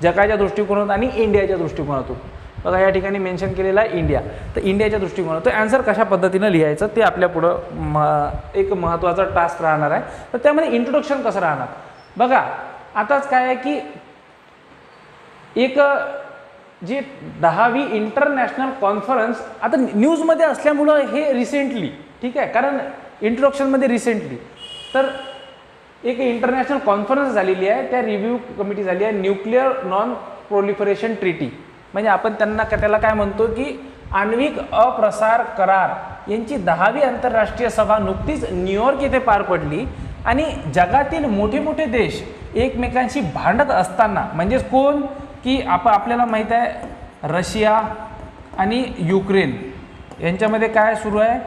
जगाच्या दृष्टिकोनातून आणि इंडियाच्या दृष्टिकोनातून, बघा या ठिकाणी मेन्शन केलेला आहे इंडिया, तर इंडियाच्या दृष्टिकोनातून तर ॲन्सर कशा पद्धतीनं लिहायचं ते आपल्या पुढं एक महत्त्वाचा टास्क राहणार आहे. तर त्यामध्ये इंट्रोडक्शन कसं राहणार बघा. आताच काय आहे की एक जी 10वी इंटरनॅशनल कॉन्फरन्स आता न्यूजमध्ये असल्यामुळं हे रिसेंटली ठीक आहे, कारण इंट्रोडक्शनमध्ये रिसेंटली तर एक इंटरनॅशनल कॉन्फरन्स झालेली आहे, त्या रिव्ह्यू कमिटी झाली आहे न्यूक्लिअर नॉन प्रोलिफरेशन ट्रीटी, म्हणजे आपण त्याला काय म्हणतो की आण्विक अप्रसार करार यांची 10वी आंतरराष्ट्रीय सभा नुकतीच न्यूयॉर्क येथे पार पडली. आणि जगातील मोठे मोठे देश एकमेकांशी भांडत असताना, म्हणजेच कोण की आपल्याला माहीत आहे रशिया आणि युक्रेन यांच्यामध्ये काय सुरू आहे,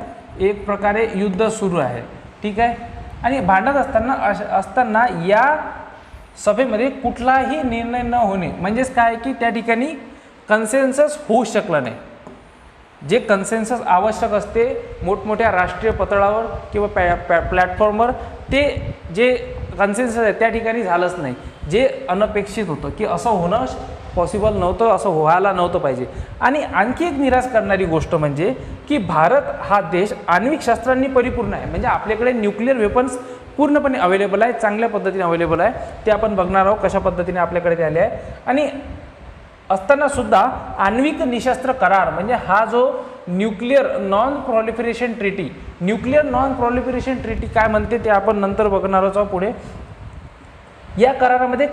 एक प्रकारे युद्ध सुरू आहे ठीक आहे. आणि भांडत असताना या सभेमध्ये कुठलाही निर्णय न होणे, म्हणजेच काय की त्या ठिकाणी कन्सेन्सस होऊ शकलं नाही. जे कन्सेन्सस आवश्यक असते मोठमोठ्या राष्ट्रीय पातळीवर किंवा प्लॅटफॉर्मवर, ते जे कन्सेन्सस आहे त्या ठिकाणी झालंच नाही. जे अनपेक्षित होतं की असं होणं पॉसिबल नव्हतं, असं व्हायला नव्हतं पाहिजे. आणि आणखी एक निराश करणारी गोष्ट म्हणजे की भारत हा देश आण्विक शस्त्रांनी परिपूर्ण आहे, म्हणजे आपल्याकडे न्यूक्लिअर वेपन्स पूर्णपणे अवेलेबल आहे, चांगल्या पद्धतीने अवेलेबल आहे. ते आपण बघणार आहोत कशा पद्धतीने आपल्याकडे ते आले आहे. आणि असताना सुद्धा आण्विक निशस्त्र करार म्हणजे हा जो nuclear non proliferation treaty, nuclear non proliferation treaty काय म्हणते ते आपण नंतर बघणार आहोत पुढे. या करारामध्ये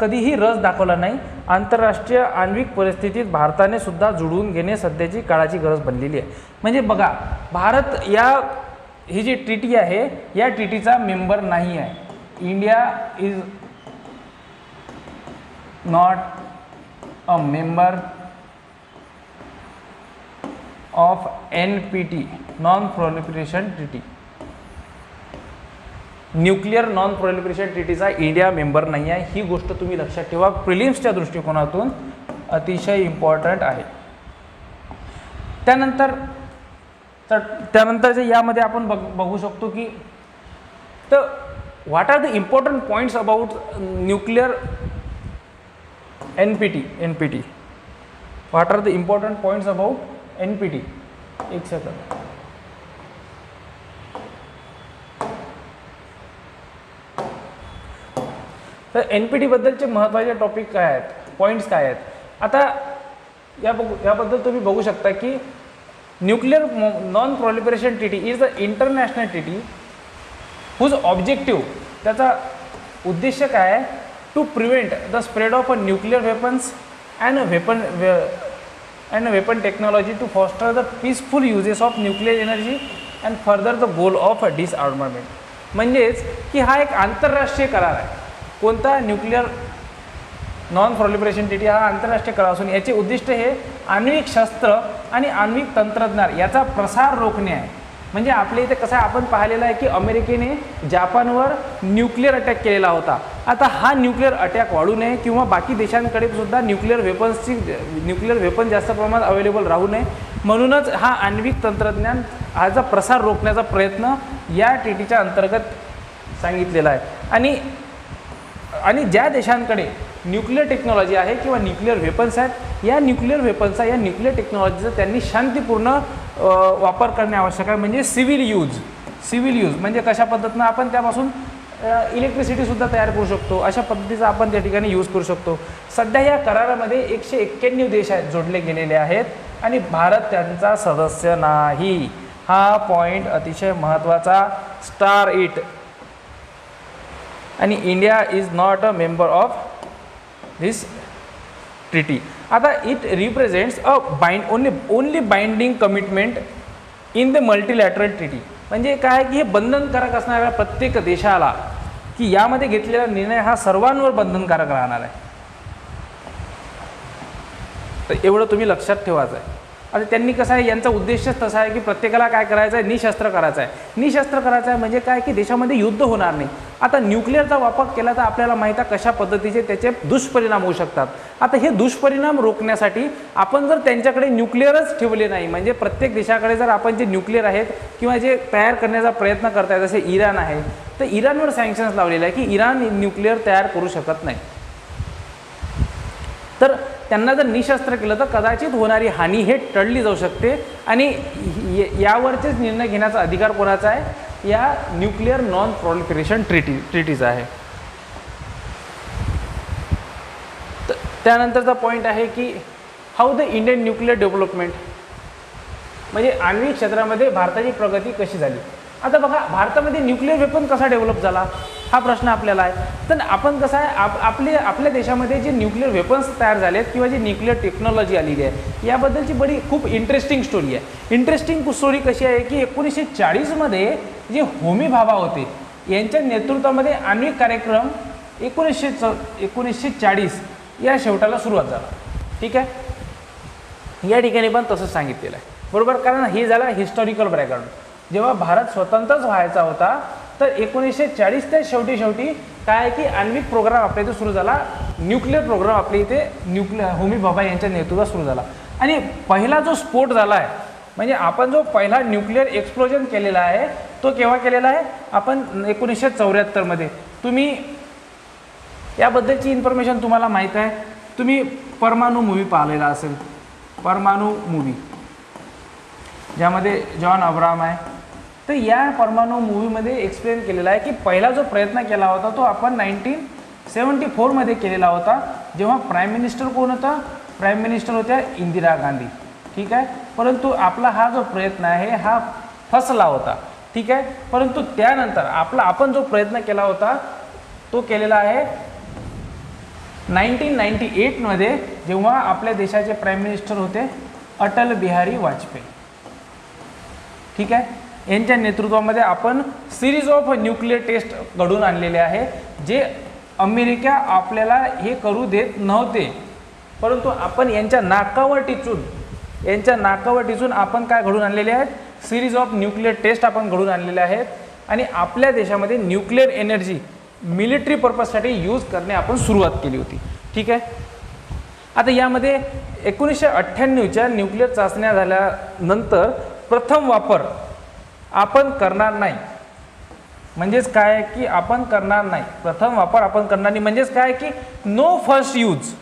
कधीही रस दाखवला नाही. आंतरराष्ट्रीय आण्विक परिस्थितीत भारताने सुद्धा जुळवून घेणे सध्याची काळाची गरज बनलेली आहे. म्हणजे बघा भारत ही जी ट्रीटी आहे या ट्रीटीचा मेंबर नाही आहे. India is not a member of NPT non proliferation treaty. Nuclear non proliferation ट्रीटीचा इंडिया मेंबर नाही आहे. ही गोष्ट तुम्ही लक्षात ठेवा, प्रिलिम्सच्या दृष्टिकोनातून अतिशय इम्पॉर्टंट आहे. त्यानंतरचे यामध्ये आपण बघू शकतो की तर what are the important points about nuclear NPT. What are the important points about NPT. एक सेकंड. तर NPT बद्दलचे महत्त्वाचे टॉपिक काय आहेत, पॉईंट्स काय आहेत. आता याबद्दल तुम्ही बघू शकता की nuclear non proliferation treaty is the international treaty whose objective, त्याचा उद्देश काय आहे, to prevent the spread of nuclear weapons and weapon technology, to foster the peaceful uses of nuclear energy and further the goal of disarmament. म्हणजेच की हा एक आंतरराष्ट्रीय करार आहे. कोणता, न्यूक्लिअर नॉन प्रोलिफरेशन ट्रीटी हा आंतरराष्ट्रीय करार असून याचे उद्दिष्ट हे आण्विक शस्त्र आणि आण्विक तंत्रज्ञान याचा प्रसार रोखणे आहे. म्हणजे आपल्या इथे कसं आहे, आपण पाहिलेलं आहे की अमेरिकेने जापानवर न्यूक्लिअर अटॅक केलेला होता. आता हा न्यूक्लिअर अटॅक वाढू नये किंवा बाकी देशांकडे सुद्धा न्यूक्लिअर वेपन जास्त प्रमाणात अवेलेबल राहू नये, म्हणूनच हा आण्विक तंत्रज्ञान हाचा प्रसार रोखण्याचा प्रयत्न या ट्रीटीच्या अंतर्गत सांगितलेला आहे. आणि ज्या देशांकडे न्यूक्लिअर टेक्नॉलॉजी आहे किंवा न्यूक्लिअर वेपन्स आहेत, या न्यूक्लिअर टेक्नॉलॉजीचा त्यांनी शांतीपूर्ण वापर करणे आवश्यक आहे. म्हणजे सिव्हिल यूज म्हणजे कशा पद्धतीनं आपण त्यापासून इलेक्ट्रिसिटीसुद्धा तयार करू शकतो, अशा पद्धतीचा आपण त्या ठिकाणी यूज करू शकतो. सध्या या करारामध्ये 191 देश आहेत जोडले गेलेले आहेत आणि भारत त्यांचा सदस्य नाही. हा पॉईंट अतिशय महत्त्वाचा, स्टार इट. आणि India is not a member of this treaty. आता it represents a only binding commitment in the multilateral treaty. म्हणजे काय की हे बंधनकारक असणाऱ्या प्रत्येक देशाला की यामध्ये घेतलेला निर्णय हा सर्वांवर बंधनकारक राहणार आहे. तर एवढं तुम्ही लक्षात ठेवायचं आहे. आता त्यांनी कसं आहे, यांचा उद्देशच तसा आहे की प्रत्येकाला काय करायचं आहे, निशस्त्र करायचं आहे. निशस्त्र करायचं आहे म्हणजे काय की देशामध्ये युद्ध होणार नाही. आता न्यूक्लिअरचा वापर केला तर आपल्याला माहीत आहे कशा पद्धतीचे त्याचे दुष्परिणाम होऊ शकतात. आता हे दुष्परिणाम रोखण्यासाठी आपण जर त्यांच्याकडे न्यूक्लिअरच ठेवले नाही, म्हणजे प्रत्येक देशाकडे जर आपण जे न्यूक्लिअर आहेत किंवा जे तयार करण्याचा प्रयत्न करताय, जसे इराण आहे, तर इराणवर सँक्शन्स लावलेले आहे की इराण न्यूक्लिअर तयार करू शकत नाही. तर त्यांना जर निशस्त्र केलं तर कदाचित होणारी हानी हे टळली जाऊ शकते. आणि यावरचेच निर्णय घेण्याचा अधिकार कोणाचा आहे, या न्यूक्लिअर नॉन प्रॉलिफरेशन ट्रीटीचा आहे. त्यानंतरचा पॉईंट आहे की how the Indian nuclear development, म्हणजे आण्विक क्षेत्रामध्ये भारताची प्रगती कशी झाली. आता बघा, भारतामध्ये न्यूक्लिअर वेपन कसा डेव्हलप झाला हा प्रश्न आपल्याला आहे. तर आपण कसं आहे, आपल्या देशामध्ये जे न्यूक्लिअर वेपन्स तयार झाले आहेत किंवा जी न्यूक्लिअर टेक्नॉलॉजी आलेली आहे, याबद्दलची खूप इंटरेस्टिंग स्टोरी आहे. इंटरेस्टिंग स्टोरी कशी आहे की 1940मध्ये जे होमी भाभा होते, यांच्या नेतृत्वामध्ये आण्विक कार्यक्रम 1940 या शेवटाला सुरुवात झाला. ठीक आहे, या ठिकाणी पण तसंच सांगितलेलं आहे, बरोबर. कारण हे झालं हिस्टॉरिकल बॅकग्राऊंड. जेव्हा भारत स्वतंत्रच व्हायचा होता तर 1940 ते शेवटी काय की आण्विक प्रोग्राम आपल्या इथे सुरू झाला, न्यूक्लिअर प्रोग्राम आपल्या इथे होमी भाभा यांच्या नेतृत्वात सुरू झाला. आणि पहिला जो स्फोट झाला आहे, म्हणजे आपण जो पहिला न्यूक्लिअर एक्सप्लोजन केलेला आहे तो केव्हा केलेला आहे, आपण 1974मध्ये. तुम्ही याबद्दलची इन्फॉर्मेशन तुम्हाला माहीत आहे, तुम्ही परमाणू मूवी पाहिलेला असेल, परमाणू मूवी ज्यामध्ये जॉन अब्राहम आहे. तर या परमाणू मूवीमध्ये एक्सप्लेन केलेला आहे की पहिला जो प्रयत्न केला होता तो आपण 1974मध्ये केलेला होता, जेव्हा प्राईम मिनिस्टर कोण होता, प्राईम मिनिस्टर होत्या इंदिरा गांधी. ठीक आहे, परंतु आपला हा जो प्रयत्न आहे हा फसला होता. ठीक आहे, परंतु त्यानंतर आपण जो प्रयत्न केला होता तो केलेला आहे 1998मध्ये, जेव्हा आपल्या देशाचे प्राईम मिनिस्टर होते अटल बिहारी वाजपेयी. ठीक आहे, यांच्या नेतृत्वामध्ये आपण सिरीज ऑफ न्यूक्लिअर टेस्ट घडून आणलेले आहे, जे अमेरिका आपल्याला हे करू देत नव्हते, परंतु आपण यांच्या नाकावर टिचून आपण काय घडून आणलेले आहेत, सिरीज ऑफ न्यूक्लिअर टेस्ट आपण घडून आणलेले आहेत. आणि आपल्या देशामध्ये न्यूक्लिअर एनर्जी मिलिटरी पर्पजसाठी यूज करणे आपण सुरुवात केली होती. ठीक आहे, आता यामध्ये 1998च्या न्यूक्लिअर चाचण्या झाल्यानंतर प्रथम वापर आपण करणार नाही, म्हणजेच काय की आपण करणार नाही, प्रथम वापर आपण करणार नाही, म्हणजेच काय की नो फर्स्ट यूज.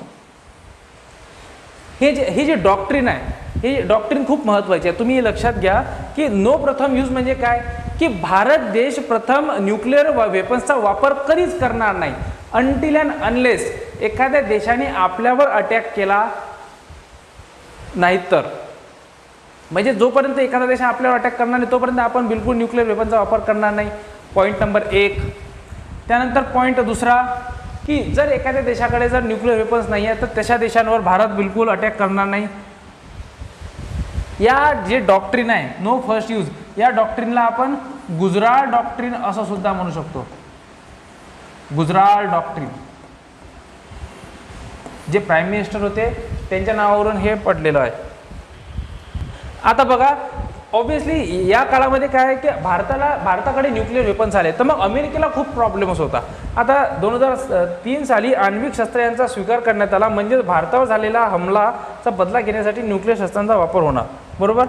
हे जे डॉक्ट्रिन आहे, हे डॉक्ट्रिन खूप महत्त्वाची आहे. तुम्ही लक्षात घ्या की नो प्रथम यूज म्हणजे काय की भारत देश प्रथम न्यूक्लिअर वेपन्सचा वापर कधीच करणार नाही, अनटिल अँड अनलेस एखाद्या देशाने आपल्यावर अटॅक केला नाही तर. म्हणजे जोपर्यंत एखादा देश आपल्यावर अटॅक करणार नाही तोपर्यंत आपण बिलकुल न्यूक्लिअर वेपनचा वापर करणार नाही. Point number 1. त्यानंतर पॉईंट दुसरा की जर एखाद्या देशाकडे जर न्यूक्लिअर वेपन्स नाही आहे तर तशा देशांवर भारत बिलकुल अटॅक करणार नाही. या जे डॉक्ट्रिन आहे नो फर्स्ट यूज, या डॉक्ट्रिनला आपण गुजराल डॉक्ट्रिन असं सुद्धा म्हणू शकतो. गुजराल डॉक्ट्रिन, जे प्राईम मिनिस्टर होते त्यांच्या नावावरून हे पडलेलं आहे. आता बघा, ऑब्विसली या काळामध्ये काय आहे की भारताकडे न्यूक्लिअर वेपन्स आले तर मग अमेरिकेला खूप प्रॉब्लेम्स होता. आता 2003 साली आण्विक शस्त्र यांचा स्वीकार करण्यात आला, म्हणजे भारतावर झालेला हमलाचा बदला घेण्यासाठी न्यूक्लिअर शस्त्रांचा वापर होणार, बरोबर.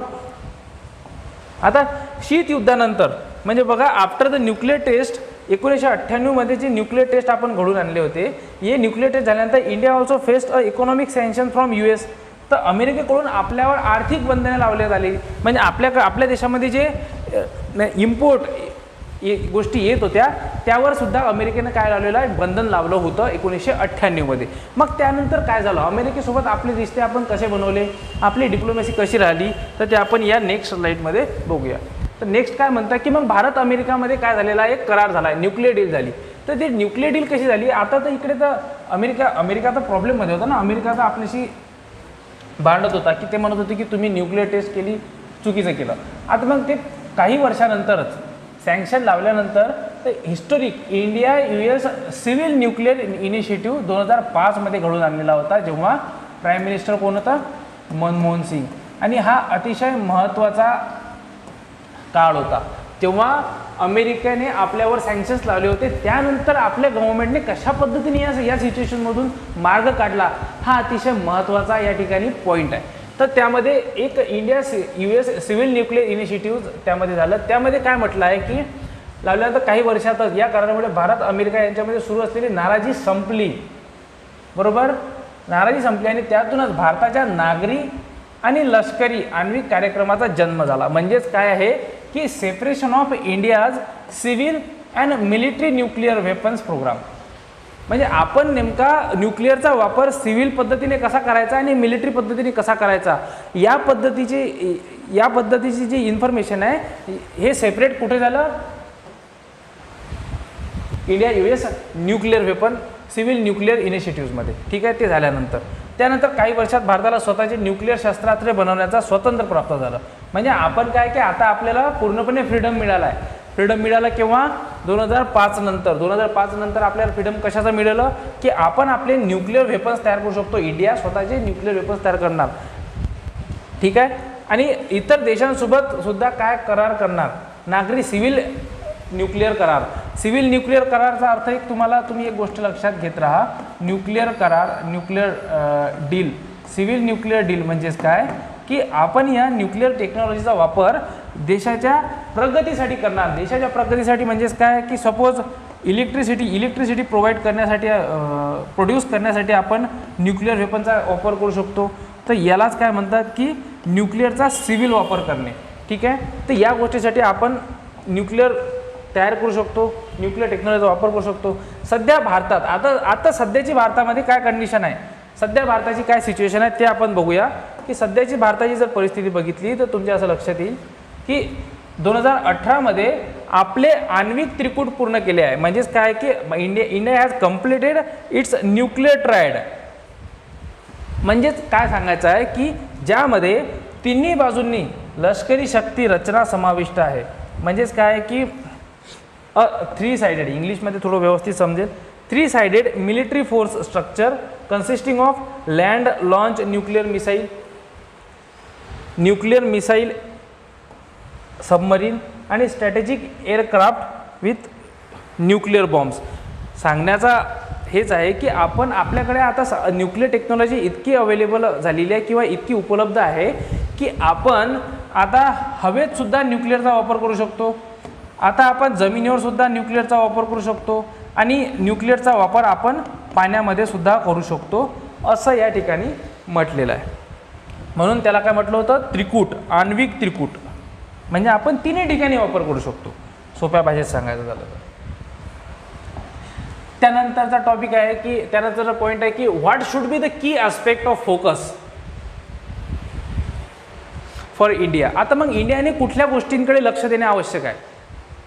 आता शीत युद्धानंतर म्हणजे बघा, आफ्टर द न्यूक्लिअर टेस्ट 1998मध्ये जे न्यूक्लिअर टेस्ट आपण घडून आणले होते, हे न्यूक्लिअर टेस्ट झाल्यानंतर India also faced a economic sanction from US. तर अमेरिकेकडून आपल्यावर आर्थिक बंधने लावण्यात आली, म्हणजे आपल्या देशामध्ये जे इम्पोर्ट गोष्टी येत होत्या त्यावर सुद्धा अमेरिकेनं काय लावलेलं आहे, बंधन लावलं होतं 1998मध्ये. मग त्यानंतर काय झालं, अमेरिकेसोबत आपले रिश्ते आपण कसे बनवले, आपली डिप्लोमॅसी कशी राहिली, तर ते आपण या नेक्स्ट स्लाईडमध्ये बघूया. तर नेक्स्ट काय म्हणतात की मग भारत अमेरिकामध्ये काय झालेला एक करार झाला आहे, न्यूक्लिअर डील झाली. तर ते न्यूक्लिअर डील कशी झाली, आता तर इकडे तर अमेरिका तर प्रॉब्लेममध्ये होता ना, अमेरिका तर आपल्याशी भांडत होता की ते म्हणत होते की तुम्ही न्यूक्लिअर टेस्ट केली, चुकीचं केलं. आता मग ते काही वर्षानंतरच सँक्शन लावल्यानंतर तर historic India US civil nuclear initiative 2005मध्ये घडून आणलेला होता, जेव्हा प्राईम मिनिस्टर कोण होता? मनमोहन सिंग. आणि हा अतिशय महत्त्वाचा काळ होता. तेव्हा अमेरिकेने आपल्यावर सँक्शन्स लावले होते. त्यानंतर आपल्या गव्हर्नमेंटने कशा पद्धतीने या सिच्युएशनमधून मार्ग काढला, हा अतिशय महत्त्वाचा या ठिकाणी पॉईंट आहे. तर त्यामध्ये एक India US civil nuclear initiative त्यामध्ये झालं. त्यामध्ये काय म्हटलं आहे की लावल्यानंतर काही वर्षातच या कारणामुळे भारत अमेरिका यांच्यामध्ये सुरू असलेली नाराजी संपली. बरोबर, नाराजी संपली आणि त्यातूनच भारताच्या नागरी आणि लष्करी आण्विक कार्यक्रमाचा जन्म झाला. म्हणजेच काय आहे की separation of India's civil and military nuclear weapons programme. म्हणजे आपण नेमका न्यूक्लिअरचा वापर सिव्हिल पद्धतीने कसा करायचा आणि मिलिटरी पद्धतीने कसा करायचा या पद्धतीची जी इन्फॉर्मेशन आहे हे सेपरेट कुठे झालं? India US nuclear weapon civil nuclear इनिशिएटिव्हमध्ये. ठीक आहे, ते झाल्यानंतर त्यानंतर काही वर्षात भारताला स्वतःचे न्यूक्लिअर शस्त्रास्त्रे बनवण्याचा स्वातंत्र्य प्राप्त झालं. म्हणजे आपण काय की आता आपल्याला पूर्णपणे फ्रीडम मिळाला आहे. फ्रीडम मिळाला केव्हा? 2005 नंतर. 2005 नंतर आपल्याला फ्रीडम कशाचं मिळालं की आपण आपले न्यूक्लिअर वेपन्स तयार करू शकतो. इंडिया स्वतःचे न्यूक्लिअर वेपन्स तयार करणार. ठीक आहे, आणि इतर देशांसोबत सुद्धा काय करार करणार? नागरी सिव्हिल न्यूक्लिअर करार. सिव्हिल न्यूक्लिअर करारचा अर्थ एक तुम्ही एक गोष्ट लक्षात घेत राहा. न्यूक्लिअर करार, nuclear deal, civil nuclear deal म्हणजेच काय की आपण या न्यूक्लिअर टेक्नॉलॉजीचा वापर देशाच्या प्रगतीसाठी करणार. देशाच्या प्रगतीसाठी म्हणजेच काय की सपोज इलेक्ट्रिसिटी प्रोव्हाइड करण्यासाठी प्रोड्यूस करण्यासाठी आपण न्यूक्लिअर वेपनचा वापर करू शकतो. तर यालाच काय म्हणतात की न्यूक्लिअरचा सिव्हिल वापर करणे. ठीक आहे, तर या गोष्टीसाठी आपण न्यूक्लिअर तयार करू शकतो, न्यूक्लिअर टेक्नॉलॉजीचा वापर करू शकतो. सध्या भारतात आता सध्याची भारतामध्ये काय कंडिशन आहे, सध्या भारताची काय सिच्युएशन आहे ते आपण बघूया. की सध्याची भारताची जर परिस्थिती बघितली तर तुमच्या असं लक्षात येईल की 2018 मध्ये आपले आण्विक त्रिकूट पूर्ण केले आहे. म्हणजेच काय की India has completed it's nuclear triad. म्हणजेच काय सांगायचं आहे की ज्यामध्ये तिन्ही बाजूंनी लष्करी शक्ती रचना समाविष्ट आहे. म्हणजेच काय की 3 साइडेड, इंग्लिशमध्ये थोडं व्यवस्थित समजेल, 3 sided military force structure consisting of land launch nuclear missile submarine आणि strategic aircraft with nuclear bombs. सांगण्याचा हेच आहे की आपण आपल्याकडे आता न्यूक्लिअर टेक्नॉलॉजी इतकी अवेलेबल झालेली आहे किंवा इतकी उपलब्ध आहे की आपण आता हवेत सुद्धा न्यूक्लिअरचा वापर करू शकतो. आता आपण जमिनीवर सुद्धा न्यूक्लिअरचा वापर करू शकतो आणि न्यूक्लिअरचा वापर आपण पाण्यामध्ये सुद्धा करू शकतो असं या ठिकाणी म्हटलेलं आहे. म्हणून त्याला काय म्हटलं होतं? त्रिकूट, आण्विक त्रिकूट. म्हणजे आपण तिन्ही ठिकाणी वापर करू शकतो, सोप्या भाषेत सांगायचं झालं तर. त्यानंतरचा टॉपिक आहे की त्यानंतरचा पॉईंट आहे की what should be the key aspect of focus for India. आता मग इंडियाने कुठल्या गोष्टींकडे लक्ष देणे आवश्यक आहे?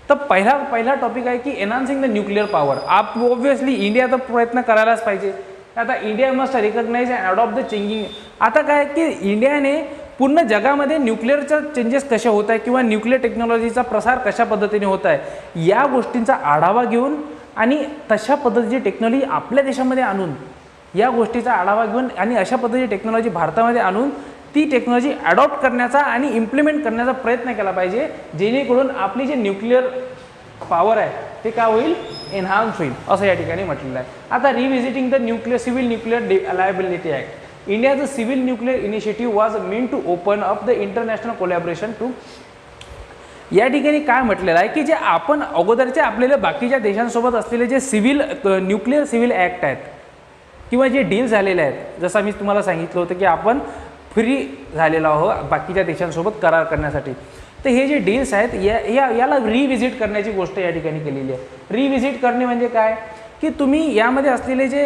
तर पहिला टॉपिक आहे की enhancing the nuclear power. Obviously India तर प्रयत्न करायलाच पाहिजे. आता India must recognise and adopt the changing. आता काय की इंडियाने पूर्ण जगामध्ये न्यूक्लिअरच्या चेंजेस कसे होत आहे किंवा न्यूक्लिअर टेक्नॉलॉजीचा प्रसार कशा पद्धतीने होत आहे या गोष्टींचा आढावा घेऊन आणि तशा पद्धतीची टेक्नॉलॉजी आपल्या देशामध्ये आणून, या गोष्टीचा आढावा घेऊन आणि अशा पद्धतीची टेक्नॉलॉजी भारतामध्ये आणून ती टेक्नॉलॉजी अडॉप्ट करण्याचा आणि इम्प्लिमेंट करण्याचा प्रयत्न केला पाहिजे, जेणेकरून आपली जी न्यूक्लिअर पॉवर आहे ते काय होईल? एनहान्स होईल असं या ठिकाणी म्हटलेलं आहे. आता revisiting the civil nuclear liability act. इंडियाचं civil nuclear initiative was mean to open up the international collaboration to. या ठिकाणी काय म्हटलेलं आहे की जे आपण अगोदरचे आपल्याला बाकीच्या देशांसोबत असलेले जे न्यूक्लिअर सिव्हिल ॲक्ट आहेत किंवा जे डील झालेले आहेत, जसं मी तुम्हाला सांगितलं होतं की आपण फ्री झालेलो आहोत बाकीच्या देशांसोबत करार करण्यासाठी. तर हे जे डील्स आहेत याला रिव्हिजिट करण्याची गोष्ट या ठिकाणी केलेली आहे. रिव्हिजिट करणे म्हणजे काय की तुम्ही यामध्ये असलेले जे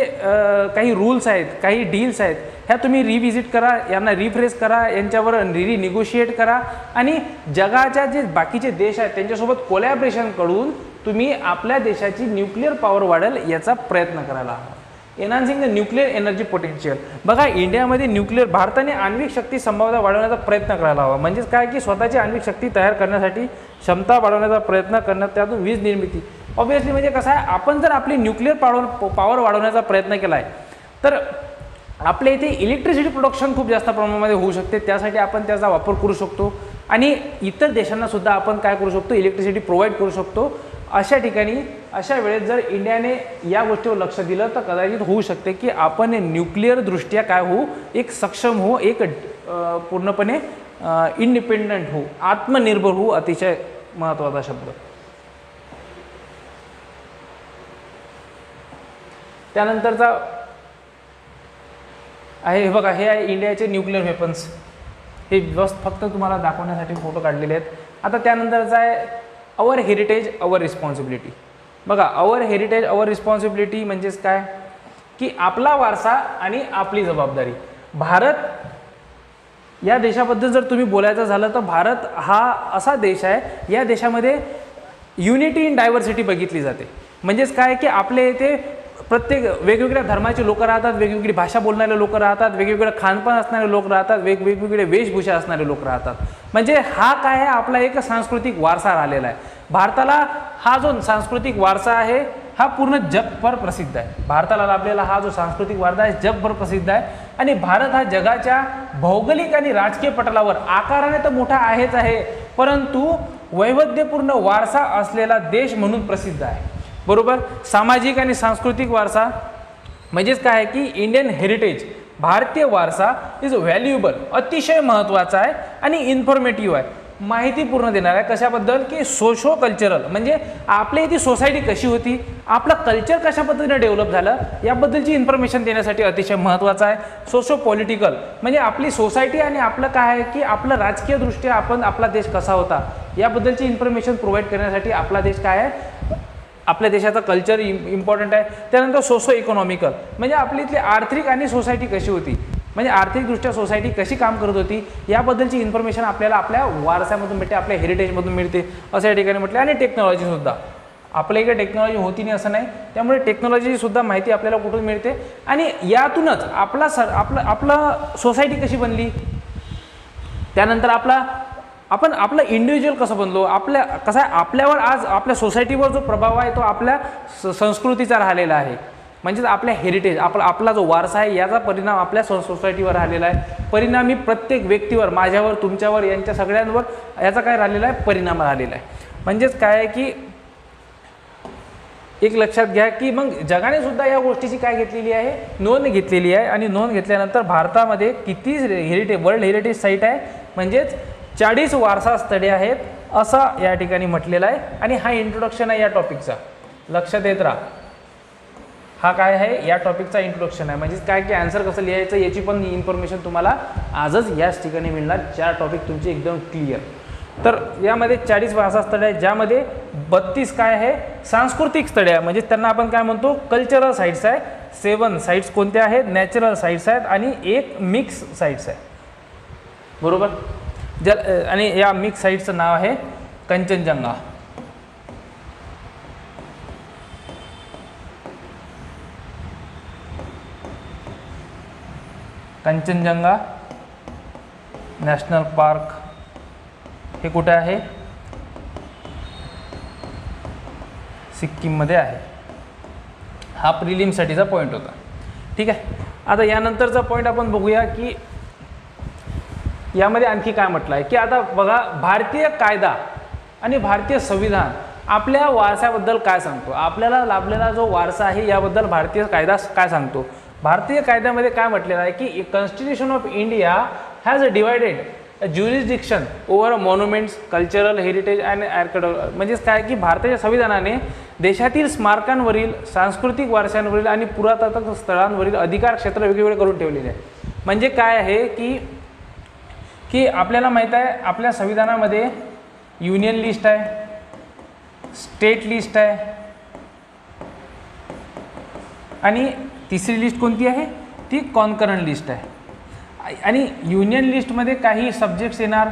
काही रूल्स आहेत, काही डील्स आहेत, ह्या तुम्ही रिव्हिजिट करा, यांना रिफ्रेश करा, यांच्यावर निगोशिएट करा आणि जगाच्या जे बाकीचे देश आहेत त्यांच्यासोबत कोलॅबरेशन करून तुम्ही आपल्या देशाची न्यूक्लिअर पॉवर वाढेल याचा प्रयत्न करायला हवा. Enhancing the nuclear energy potential. बघा इंडियामध्ये भारताने आण्विक शक्ती संभाव्यता वाढवण्याचा प्रयत्न करायला हवा. म्हणजेच काय की स्वतःची आण्विक शक्ती तयार करण्यासाठी क्षमता वाढवण्याचा प्रयत्न करण्यात, त्यातून वीज निर्मिती. ऑब्व्हियसली म्हणजे कसं आहे, आपण जर आपली न्यूक्लिअर पॉवर वाढवण्याचा प्रयत्न केला आहे तर आपल्या इथे इलेक्ट्रिसिटी प्रोडक्शन खूप जास्त प्रमाणामध्ये होऊ शकते, त्यासाठी आपण त्याचा वापर करू शकतो आणि इतर देशांना सुद्धा आपण काय करू शकतो, इलेक्ट्रिसिटी प्रोव्हाइड करू शकतो. अशा ठिकाणी अशा वेळेस जर इंडियाने या गोष्टीवर लक्ष दिलं तर कदाचित होऊ शकते की आपण न्यूक्लिअर दृष्ट्या काय होऊ, एक सक्षम होऊ, एक पूर्णपणे इंडिपेंडंट होऊ, आत्मनिर्भर होऊ. अतिशय महत्त्वाचा शब्द. त्यानंतरचा आहे, हे बघा, हे आहे इंडियाचे न्यूक्लिअर वेपन्स. हे जस्ट फक्त तुम्हाला दाखवण्यासाठी फोटो काढलेले आहेत. आता त्यानंतरचा आहे अवर हेरिटेज अवर रिस्पॉन्सिबिलिटी. बघा, अवर हेरिटेज अवर रिस्पॉन्सिबिलिटी म्हणजेच काय की आपला वारसा आणि आपली जबाबदारी. भारत या देशाबद्दल जर तुम्ही बोलायचं झालं तर भारत हा असा देश आहे, या देशामध्ये युनिटी इन डायव्हर्सिटी बघितली जाते. म्हणजेच काय की आपल्या इथे प्रत्येक वेगवेगळ्या धर्माचे लोक राहतात, वेगवेगळी भाषा बोलणारे लोक राहतात, वेगवेगळं खानपान असणारे लोक राहतात, वेगवेगळे वेशभूषा असणारे लोक राहतात. म्हणजे हा काय आहे, आपला एक सांस्कृतिक वारसा राहिलेला आहे. भारताला हा जो सांस्कृतिक वारसा आहे हा पूर्ण जगभर प्रसिद्ध आहे. भारताला लाभलेला हा जो सांस्कृतिक वारसा आहे जगभर प्रसिद्ध आहे. आणि भारत हा जगाच्या भौगोलिक आणि राजकीय पटलावर आकाराने तर मोठा आहेच आहे, परंतु वैविध्यपूर्ण वारसा असलेला देश म्हणून प्रसिद्ध आहे. बरोबर. सामाजिक आणि सांस्कृतिक वारसा म्हणजेच काय आहे की इंडियन हेरिटेज, भारतीय वारसा इज व्हॅल्युएबल, अतिशय महत्त्वाचा आहे आणि इन्फॉर्मेटिव्ह आहे, माहितीपूर्ण देणार आहे. कशाबद्दल की सोशो कल्चरल, म्हणजे आपल्या इथे सोसायटी कशी होती, आपलं कल्चर कशा पद्धतीने डेव्हलप झालं याबद्दलची इन्फॉर्मेशन देण्यासाठी अतिशय महत्त्वाचा आहे. सोशो पॉलिटिकल म्हणजे आपली सोसायटी आणि आपलं काय आहे की आपलं राजकीयदृष्ट्या आपण आपला देश कसा होता याबद्दलची इन्फॉर्मेशन प्रोव्हाइड करण्यासाठी आपला देश काय आहे, आपल्या देशाचा कल्चर इम्पॉर्टंट आहे. त्यानंतर सोशो इकॉनॉमिकल म्हणजे आपली इथली आर्थिक आणि सोसायटी कशी होती, म्हणजे आर्थिकदृष्ट्या सोसायटी कशी काम करत होती याबद्दलची इन्फॉर्मेशन आपल्याला आपल्या वारसामधून मिळते, आपल्या हेरिटेजमधून मिळते असं या ठिकाणी म्हटलं. आणि टेक्नॉलॉजीसुद्धा, आपल्या इकडे टेक्नॉलॉजी होती नाही असं नाही, त्यामुळे टेक्नॉलॉजीसुद्धा माहिती आपल्याला कुठून मिळते. आणि यातूनच आपलं सोसायटी कशी बनली, त्यानंतर आपलं इंडिव्हिज्युअल कसं बनलो, कसं आहे आपल्यावर आज आपल्या सोसायटीवर जो प्रभाव आहे तो आपल्या संस्कृतीचा राहिलेला आहे. म्हणजेच आपल्या हेरिटेज, आपला जो वारसा आहे याचा परिणाम आपल्या सोसायटीवर राहिलेला आहे. परिणामी प्रत्येक व्यक्तीवर, माझ्यावर, तुमच्यावर, यांच्या सगळ्यांवर याचा काय राहिलेला आहे, परिणाम राहिलेला आहे. म्हणजेच काय आहे की एक लक्षात घ्या की मग जगाने सुद्धा या गोष्टीची काय घेतलेली आहे, नोंद घेतलेली आहे. आणि नोंद घेतल्यानंतर भारतामध्ये किती वर्ल्ड हेरिटेज साईट आहे, म्हणजेच 40 वारसा स्थळे आहेत असं या ठिकाणी म्हटलेलं आहे. आणि हा इंट्रोडक्शन आहे या टॉपिकचा, लक्षात येत राहा. हा काय आहे, या टॉपिकचा इंट्रोडक्शन आहे. म्हणजेच काय की आन्सर कसं लिहायचं याची पण इन्फॉर्मेशन तुम्हाला आजच याच ठिकाणी मिळणार. 4 टॉपिक तुमचे एकदम क्लिअर. तर यामध्ये 40 वारसा स्थळे आहेत, ज्यामध्ये 32 काय आहे, सांस्कृतिक स्थळे आहे, म्हणजे त्यांना आपण काय म्हणतो, कल्चरल साईट्स आहे. 7 साईट्स कोणत्या आहेत, नॅचरल साईट्स आहेत आणि 1 मिक्स साईट्स आहे. बरोबर. आणि या मिक्स साईटचं नाव आहे कंचनजंगा. कंचनजंगा नॅशनल पार्क हे कुठे आहे, सिक्कीममध्ये आहे. हा प्रिलिमसाठीचा पॉईंट होता. ठीक आहे. आता यानंतरचा पॉईंट आपण बघूया की यामध्ये आणखी काय म्हटलं आहे की आता बघा, भारतीय कायदा आणि भारतीय संविधान आपल्या वारसाबद्दल काय सांगतो, आपल्याला लाभलेला जो वारसा आहे याबद्दल भारतीय कायदा काय सांगतो. भारतीय कायद्यामध्ये काय म्हटलेलं आहे की constitution of India has divided jurisdiction over monuments, cultural heritage and architecture. म्हणजेच काय की भारताच्या संविधानाने देशातील स्मारकांवरील, सांस्कृतिक वारशांवरील आणि पुरातत्व स्थळांवरील अधिकार क्षेत्र वेगवेगळे करून ठेवलेले आहे. म्हणजे काय आहे की आपल्याला माहीत आहे आपल्या संविधानामध्ये युनियन लिस्ट आहे, स्टेट लिस्ट आहे आणि तिसरी लिस्ट कोणती आहे, ती कॉन्करंट लिस्ट आहे. आणि युनियन लिस्टमध्ये काही सब्जेक्ट्स येणार,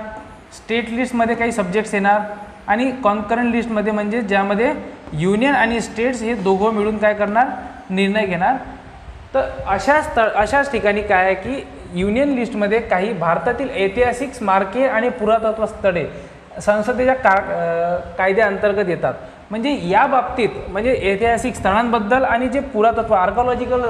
स्टेट लिस्टमध्ये काही सब्जेक्ट्स येणार आणि कॉन्करंट लिस्टमध्ये म्हणजे ज्यामध्ये युनियन आणि स्टेट्स हे दोघं मिळून काय करणार, निर्णय घेणार. तर अशाच ठिकाणी काय आहे की युनियन लिस्टमध्ये काही भारतातील ऐतिहासिक स्मारके आणि पुरातत्व स्थळे संसदेच्या कायद्याअंतर्गत येतात. म्हणजे या बाबतीत म्हणजे ऐतिहासिक स्थळांबद्दल आणि जे पुरातत्व आर्कॉलॉजिकल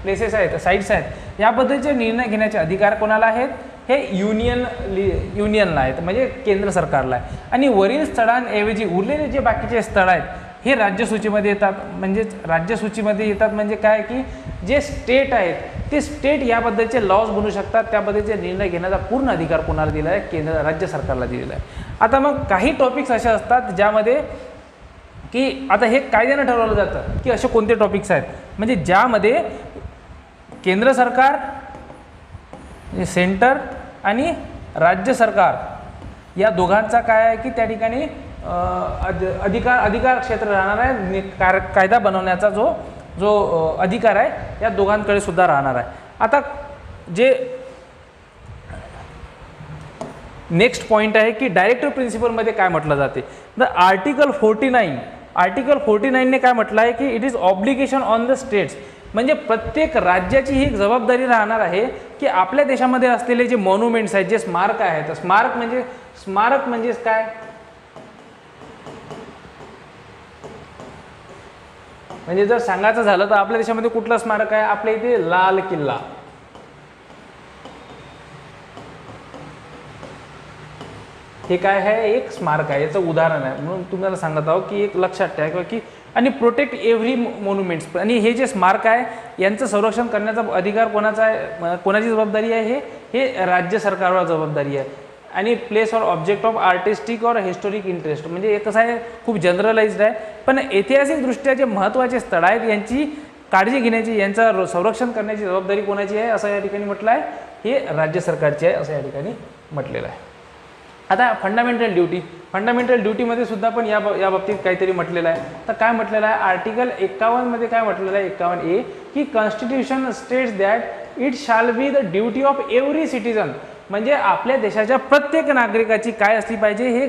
प्लेसेस आहेत, साईट्स आहेत, याबद्दलचे निर्णय घेण्याचे अधिकार कोणाला आहेत? हे युनियनला आहेत, म्हणजे केंद्र सरकारला आहे. आणि वरील स्थळांऐवजी उरलेले जे बाकीचे स्थळ आहेत हे राज्यसूचीमध्ये येतात. म्हणजेच राज्यसूचीमध्ये येतात म्हणजे काय की जे स्टेट आहेत ते स्टेट याबद्दलचे लॉज बनवू शकतात, त्याबद्दलचे निर्णय घेण्याचा पूर्ण अधिकार कोणाला दिला आहे? राज्य सरकारला दिलेला आहे. आता मग काही टॉपिक्स असे असतात ज्यामध्ये की आता हे कायद्यानं ठरवलं जातं की असे कोणते टॉपिक्स आहेत, म्हणजे ज्यामध्ये केंद्र सरकार, सेंटर आणि राज्य सरकार या दोघांचा काय आहे की त्या ठिकाणी अधिकार क्षेत्र राहणार आहे. कायदा बनवण्याचा जो अधिकार आहे या दोघांकडे सुद्धा राहणार आहे. आता जे नेक्स्ट पॉईंट आहे की डायरेक्टिव्ह प्रिन्सिपलमध्ये काय म्हटलं जाते. द आर्टिकल 49ने काय म्हटलं आहे की it is obligation on the states, म्हणजे प्रत्येक राज्याची ही जबाबदारी राहणार आहे की आपल्या देशामध्ये असलेले जे मॉन्युमेंट्स आहेत, जे स्मारक आहेत, स्मारक म्हणजे काय? म्हणजे जर सांगायचं झालं तर आपल्या देशामध्ये कुठलं स्मारक आहे? आपल्या इथे लाल किल्ला. हे काय आहे? एक स्मारक आहे, याचं उदाहरण आहे. म्हणून तुम्हाला सांगत आहोत की एक लक्षात ठेवा की आणि प्रोटेक्ट एव्हरी मॉन्युमेंट्स. आणि हे जे स्मारक आहे यांचं संरक्षण करण्याचा अधिकार कोणाचा आहे? कोणाची जबाबदारी आहे? हे राज्य सरकारवर जबाबदारी आहे. आणि place or object of artistic और हिस्टोरिक इंटरेस्ट, म्हणजे हे कसं आहे खूप जनरलाइज्ड आहे. पण ऐतिहासिकदृष्ट्या जे महत्त्वाचे स्थळ आहेत यांची काळजी घेण्याची, यांचं संरक्षण करण्याची जबाबदारी कोणाची आहे असं या ठिकाणी म्हटलं आहे? हे राज्य सरकारची आहे असं या ठिकाणी म्हटलेलं आहे. आता फंडामेंटल ड्युटीमध्ये सुद्धा पण या बाबतीत काहीतरी म्हटलेलं आहे. तर काय म्हटलेलं आहे? आर्टिकल 51 काय म्हटलेलं आहे? 51A की constitution states that it shall be the duty of every citizen, म्हणजे आपल्या देशाच्या प्रत्येक नागरिकाची काय असली पाहिजे? हे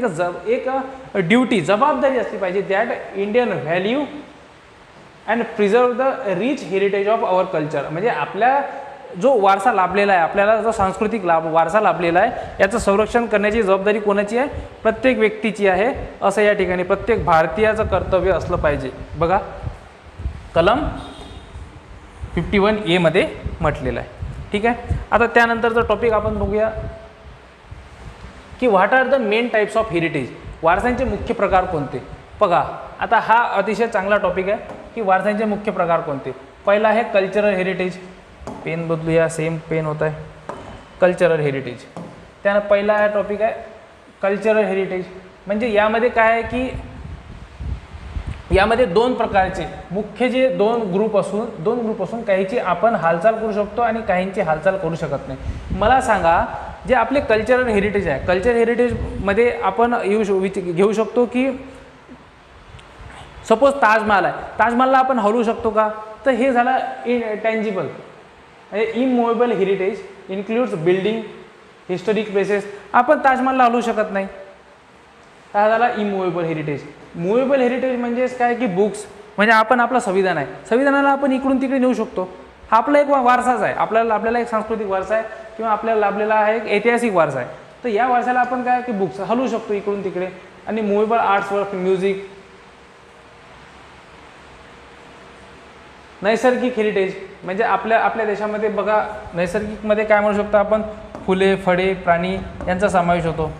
एक ड्युटी, जबाबदारी असली पाहिजे. That Indian value and preserve the rich heritage of our culture, म्हणजे आपल्या जो वारसा लाभलेला आहे, आपल्याला जो सांस्कृतिक वारसा लाभलेला आहे याचं संरक्षण करण्याची जबाबदारी कोणाची आहे? प्रत्येक व्यक्तीची आहे असं या ठिकाणी प्रत्येक भारतीयाचं कर्तव्य असलं पाहिजे. बघा कलम 51A मध्ये म्हटलेलं आहे. ठीक आहे. आता त्यानंतरचा टॉपिक आपण बघूया की what are the main types of heritage, वारसांचे मुख्य प्रकार कोणते. बघा आता हा अतिशय चांगला टॉपिक आहे की वारसांचे मुख्य प्रकार कोणते. पहिला आहे कल्चरल हेरिटेज. पेन बदलूया, सेम पेन होत आहे. कल्चरल हेरिटेज, त्यानं पहिला हा टॉपिक आहे कल्चरल हेरिटेज. म्हणजे यामध्ये काय आहे की यामध्ये दोन प्रकारचे मुख्य जे दोन ग्रुप असून काहीची आपण हालचाल करू शकतो आणि काहींची हालचाल करू शकत नाही. मला सांगा जे आपले कल्चरल हेरिटेज आहे, कल्चरल हेरिटेजमध्ये आपण घेऊ शकतो की सपोज ताजमहाल आहे, ताजमहालला आपण हलवू शकतो का? तर हे झालं intangible. Immovable heritage includes building, historic places. आपण ताजमहालला हलवू शकत नाही. काय झाला? Immovable heritage. मूवेबल हेरिटेज म्हणजेच काय की बुक्स, म्हणजे आपण आपलं संविधान आहे, संविधानाला आपण इकडून तिकडे नेऊ शकतो. हा आपला एक वारसाच आहे, आपल्याला एक सांस्कृतिक वारसा आहे किंवा आपल्याला लाभलेला आहे एक ऐतिहासिक वारसा आहे. तर या वारसाला आपण काय की बुक्स हलवू शकतो इकडून तिकडे. आणि मूवेबल आर्ट्स वर्क, म्युझिक. नैसर्गिक हेरिटेज म्हणजे आपल्या देशामध्ये बघा नैसर्गिकमध्ये काय म्हणू शकतो आपण? फुले, फळे, प्राणी यांचा समावेश होतो.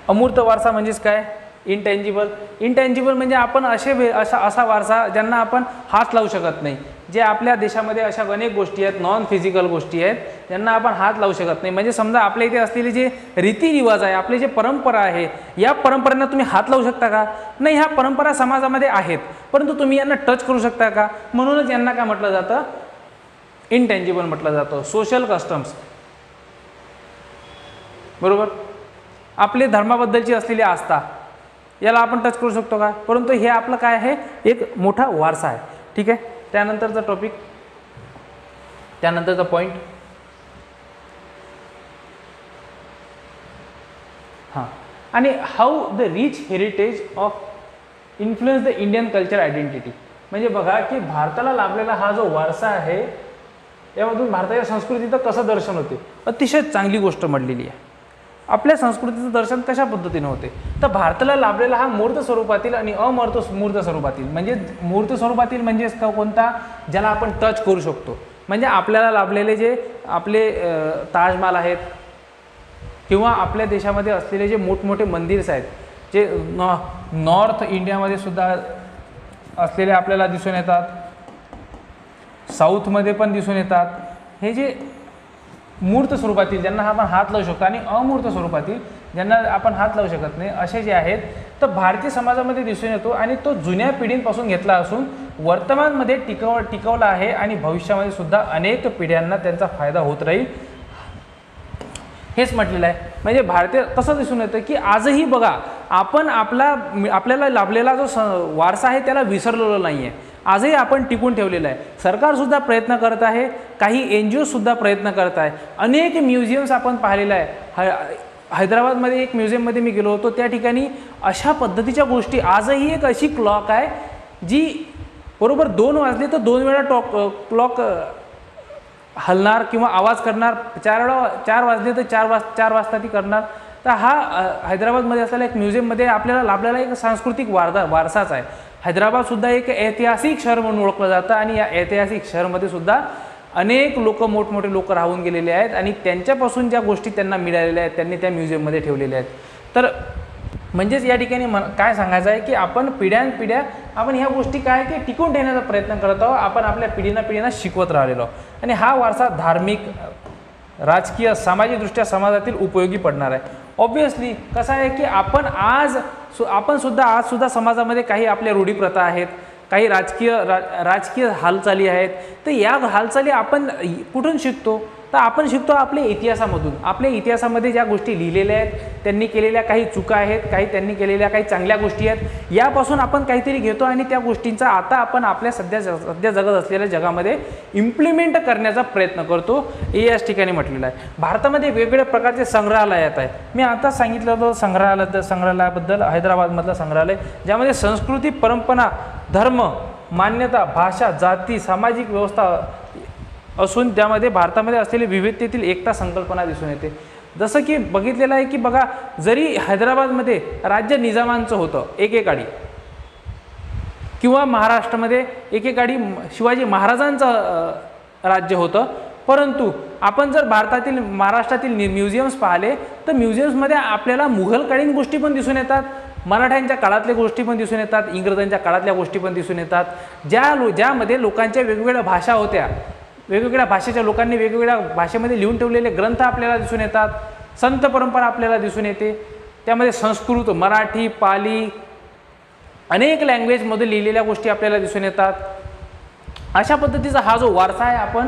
अमूर्त वारसा म्हणजेच काय? इंटँजिबल म्हणजे आपण असा वारसा ज्यांना आपण हात लावू शकत नाही. जे आपल्या देशामध्ये अशा अनेक गोष्टी आहेत, नॉन फिजिकल गोष्टी आहेत, ज्यांना आपण हात लावू शकत नाही. म्हणजे समजा आपल्या इथे असलेले जे रीतिरिवाज आहे, आपली जे परंपरा आहे, या परंपरांना तुम्ही हात लावू शकता का? नाही. ह्या परंपरा समाजामध्ये आहेत, परंतु तुम्ही यांना टच करू शकता का? म्हणूनच यांना काय म्हटलं जातं? इंटँजिबल म्हटलं जातं. सोशल कस्टम्स, बरोबर, आपले धर्माबद्दलची असलेली आस्था, याला आपण टच करू शकतो का? परंतु हे आपलं काय आहे? एक मोठा वारसा आहे. ठीक आहे. त्यानंतरचा टॉपिक, त्यानंतरचा पॉईंट, हां, आणि how the rich heritage of influence the Indian culture identity. म्हणजे बघा की भारताला लाभलेला हा जो वारसा आहे यामधून भारताच्या संस्कृतीचं कसं दर्शन होते. अतिशय चांगली गोष्ट म्हटलेली आहे. आपल्या संस्कृतीचं दर्शन कशा पद्धतीने होते. तर भारताला लाभलेला हा मूर्त स्वरूपातील आणि मूर्त स्वरूपातील, म्हणजे मूर्त स्वरूपातील म्हणजे कोणता, ज्याला आपण टच करू शकतो. म्हणजे आपल्याला लाभलेले जे आपले ताजमहाल आहेत किंवा आपल्या देशामध्ये असलेले जे मोठमोठे मंदिर्स आहेत, जे नॉर्थ इंडियामध्ये सुद्धा असलेले आपल्याला दिसून येतात, साऊथमध्ये पण दिसून येतात. हे जे मूर्त स्वरूपातील ज्यांना आपण हात लावू शकतो आणि अमूर्त स्वरूपातील ज्यांना आपण हात लावू शकत नाही, असे जे आहेत, तर भारतीय समाजामध्ये दिसून येतो आणि तो जुन्या पिढींपासून घेतला असून वर्तमानमध्ये टिकवला आहे आणि भविष्यामध्ये सुद्धा अनेक पिढ्यांना त्यांचा फायदा होत राहील, हेच म्हटलेलं आहे. म्हणजे भारतीय कसं दिसून येतं की आजही बघा आपण आपल्याला लाभलेला जो वारसा आहे त्याला विसरलेलो नाही आहे. आजही आपण टिकून ठेवलेलं आहे. सरकारसुद्धा प्रयत्न करत आहे, काही NGO सुद्धा प्रयत्न करत आहे. अनेक म्युझियम्स आपण पाहिलेलं आहे. हैदराबादमध्ये एक म्युझियममध्ये मी गेलो होतो, त्या ठिकाणी अशा पद्धतीच्या गोष्टी, आजही एक अशी क्लॉक आहे जी बरोबर 2 वाजले तर 2 वेळा क्लॉक हलणार किंवा आवाज करणार, 4 वाजले तर 4 वाजता ती करणार. तर हा हैदराबादमध्ये असलेला एक म्युझियममध्ये आपल्याला लाभलेला एक सांस्कृतिक वारसाच आहे. हैदराबादसुद्धा एक ऐतिहासिक शहर म्हणून ओळखलं जातं आणि या ऐतिहासिक शहरामध्ये सुद्धा अनेक मोठमोठे लोक राहून गेलेले आहेत आणि त्यांच्यापासून ज्या गोष्टी त्यांना मिळालेल्या आहेत त्यांनी त्या म्युझियममध्ये ठेवलेल्या आहेत. तर म्हणजेच या ठिकाणी काय सांगायचं आहे की आपण पिढ्यानपिढ्या आपण ह्या गोष्टी काय की टिकून ठेवण्याचा प्रयत्न करत आहोत. आपण आपल्या पिढींना शिकवत राहिलेलो आहोत आणि हा वारसा धार्मिक, राजकीय, सामाजिकदृष्ट्या समाजातील उपयोगी पडणार आहे. ऑब्व्हियसली कसं आहे की आपण सुद्धा समाजामध्ये काही आपल्या रूढी प्रथा आहेत, काही राजकीय हालचाली आहेत. तर या हालचाली आपण कुठून शिकतो, तर आपण शिकतो आपल्या इतिहासामधून. आपल्या इतिहासामध्ये ज्या गोष्टी लिहिलेल्या आहेत, त्यांनी केलेल्या काही चुका आहेत, त्यांनी केलेल्या काही चांगल्या गोष्टी आहेत, यापासून आपण काहीतरी घेतो आणि त्या गोष्टींचा आता आपण आपल्या सध्या जगत असलेल्या जगामध्ये इम्प्लिमेंट करण्याचा प्रयत्न करतो, हे याच ठिकाणी म्हटलेलं आहे. भारतामध्ये वेगवेगळ्या प्रकारचे संग्रहालयात आहे. मी आता सांगितलं होतं संग्रहालयाबद्दल, हैदराबादमधलं संग्रहालय, ज्यामध्ये संस्कृती, परंपरा, धर्म, मान्यता, भाषा, जाती, सामाजिक व्यवस्था असून त्यामध्ये भारतामध्ये असलेली विविधतेतील एकता संकल्पना दिसून येते. जसं की बघितलेलं आहे की बघा, जरी हैदराबादमध्ये राज्य निजामांचं होतं एकेकाळी किंवा महाराष्ट्रामध्ये एकेकाळी शिवाजी महाराजांचं राज्य होतं, परंतु आपण जर महाराष्ट्रातील म्युझियम्स पाहिले तर म्युझियम्समध्ये आपल्याला मुघलकालीन गोष्टी पण दिसून येतात, मराठ्यांच्या काळातल्या गोष्टी पण दिसून येतात, इंग्रजांच्या काळातल्या गोष्टी पण दिसून येतात, ज्यामध्ये लोकांच्या वेगवेगळ्या भाषा होत्या, वेगवेगळ्या भाषेच्या लोकांनी वेगवेगळ्या भाषेमध्ये लिहून ठेवलेले ग्रंथ आपल्याला दिसून येतात, संत परंपरा आपल्याला दिसून येते. त्यामध्ये संस्कृत, मराठी, पाली, अनेक लँग्वेजमध्ये लिहिलेल्या गोष्टी आपल्याला दिसून येतात. अशा पद्धतीचा हा जो वारसा आहे आपण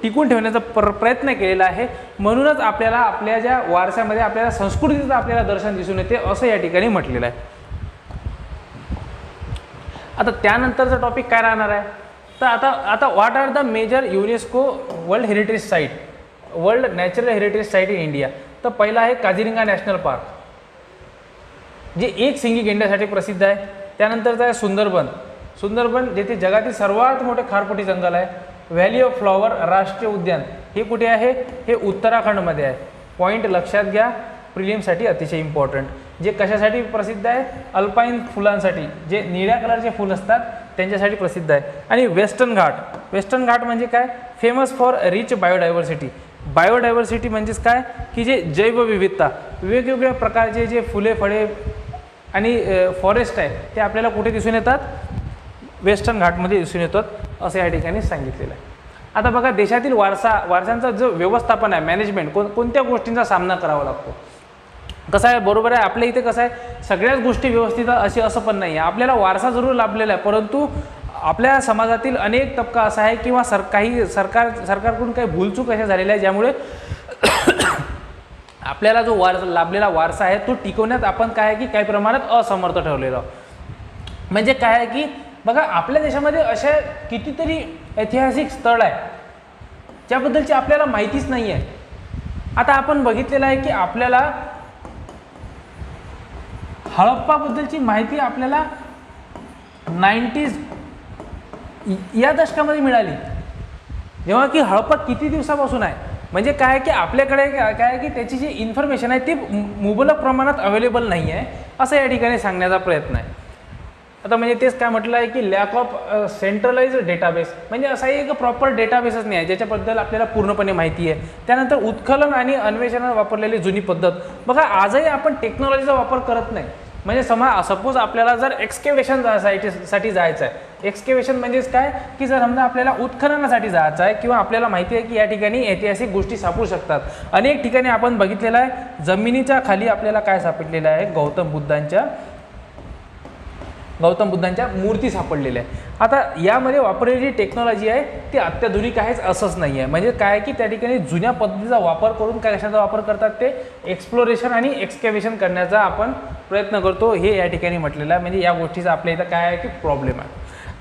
टिकून ठेवण्याचा प्रयत्न केलेला आहे. म्हणूनच आपल्याला आपल्या ज्या वारशामध्ये आपल्याला संस्कृतीचं आपल्याला दर्शन दिसून येते, असं या ठिकाणी म्हटलेलं आहे. आता त्यानंतरचा टॉपिक काय राहणार आहे, तर आता what are the major UNESCO world heritage site, world natural heritage site in India. तर पहिला आहे काझीरंगा नॅशनल पार्क, जे एक सिंगी गेंड्यासाठी प्रसिद्ध आहे. त्यानंतरचं आहे सुंदरबन, जेथे जगातील सर्वात मोठे खारफुटी जंगल आहे. व्हॅली ऑफ फ्लॉवर राष्ट्रीय उद्यान, हे कुठे आहे, हे उत्तराखंडमध्ये आहे. पॉईंट लक्षात घ्या, प्रिलिमसाठी अतिशय इम्पॉर्टंट. जे कशासाठी प्रसिद्ध आहे, अल्पाईन फुलांसाठी, जे निळ्या कलरचे फुल असतात त्यांच्यासाठी प्रसिद्ध आहे. आणि वेस्टर्न घाट म्हणजे काय, फेमस फॉर रिच बायोडायव्हर्सिटी म्हणजेच काय की जे जैवविविधता, वेगवेगळ्या प्रकारचे जे फुले, फळे आणि फॉरेस्ट आहे ते आपल्याला कुठे दिसून येतात, वेस्टर्न घाटमध्ये दिसून येतात, असं या ठिकाणी सांगितलेलं आहे. आता बघा, देशातील वारशांचा जो व्यवस्थापन आहे, मॅनेजमेंट, कोणत्या गोष्टींचा सामना करावा लागतो. कसं आहे, बरोबर आहे, आपल्या इथे कसं आहे, सगळ्याच गोष्टी व्यवस्थित असं पण नाही आहे. आपल्याला वारसा जरूर लाभलेला आहे, परंतु आपल्या समाजातील अनेक तबका असा आहे किंवा सरकारकडून काही भूलचूक अशा झालेल्या आहे, ज्यामुळे आपल्याला जो लाभलेला वारसा आहे तो टिकवण्यात आपण काय आहे की काही प्रमाणात असमर्थ ठरलेलो. म्हणजे काय आहे की बघा, आपल्या देशामध्ये अशा कितीतरी ऐतिहासिक स्थळ आहे ज्याबद्दलची आपल्याला माहितीच नाही आहे. आता आपण बघितलेलं आहे की आपल्याला हडप्पाबद्दलची माहिती आपल्याला 90s या दशकामध्ये मिळाली, जेव्हा की हडप्पा किती दिवसापासून आहे, म्हणजे काय की आपल्याकडे काय आहे की त्याची जी इन्फॉर्मेशन आहे ती मुबलक प्रमाणात अवेलेबल नाही आहे, असं या ठिकाणी सांगण्याचा प्रयत्न आहे. आता म्हणजे तेच काय म्हटलं आहे की लॅक ऑफ सेंट्रलाइज डेटाबेस, म्हणजे असा एक प्रॉपर डेटाबेसच नाही आहे ज्याच्याबद्दल आपल्याला पूर्णपणे माहिती आहे. त्यानंतर उत्खनन आणि अन्वेषणात वापरलेली जुनी पद्धत. बघा आजही आपण टेक्नॉलॉजीचा वापर करत नाही. म्हणजे सपोज आपल्याला जर एक्सकेवेशन साठी जायचं आहे, एक्सकेवेशन म्हणजेच काय की जर समजा आपल्याला उत्खननासाठी जायचं आहे किंवा आपल्याला माहिती आहे की या ठिकाणी ऐतिहासिक गोष्टी सापडू शकतात. अनेक ठिकाणी आपण बघितलेलं आहे जमिनीच्या खाली आपल्याला काय सापडलेलं आहे, गौतम बुद्धांच्या मूर्ती सापडलेल्या आहे. आता यामध्ये वापरलेली जी टेक्नॉलॉजी आहे ती अत्याधुनिक आहेच असंच नाही आहे. म्हणजे काय की त्या ठिकाणी जुन्या पद्धतीचा वापर करून काय कशाचा वापर करतात ते एक्सप्लोरेशन आणि एक्सकेवेशन करण्याचा आपण प्रयत्न करतो, हे या ठिकाणी म्हटलेलं आहे. म्हणजे या गोष्टीचा आपल्या इथं काय आहे की प्रॉब्लेम आहे.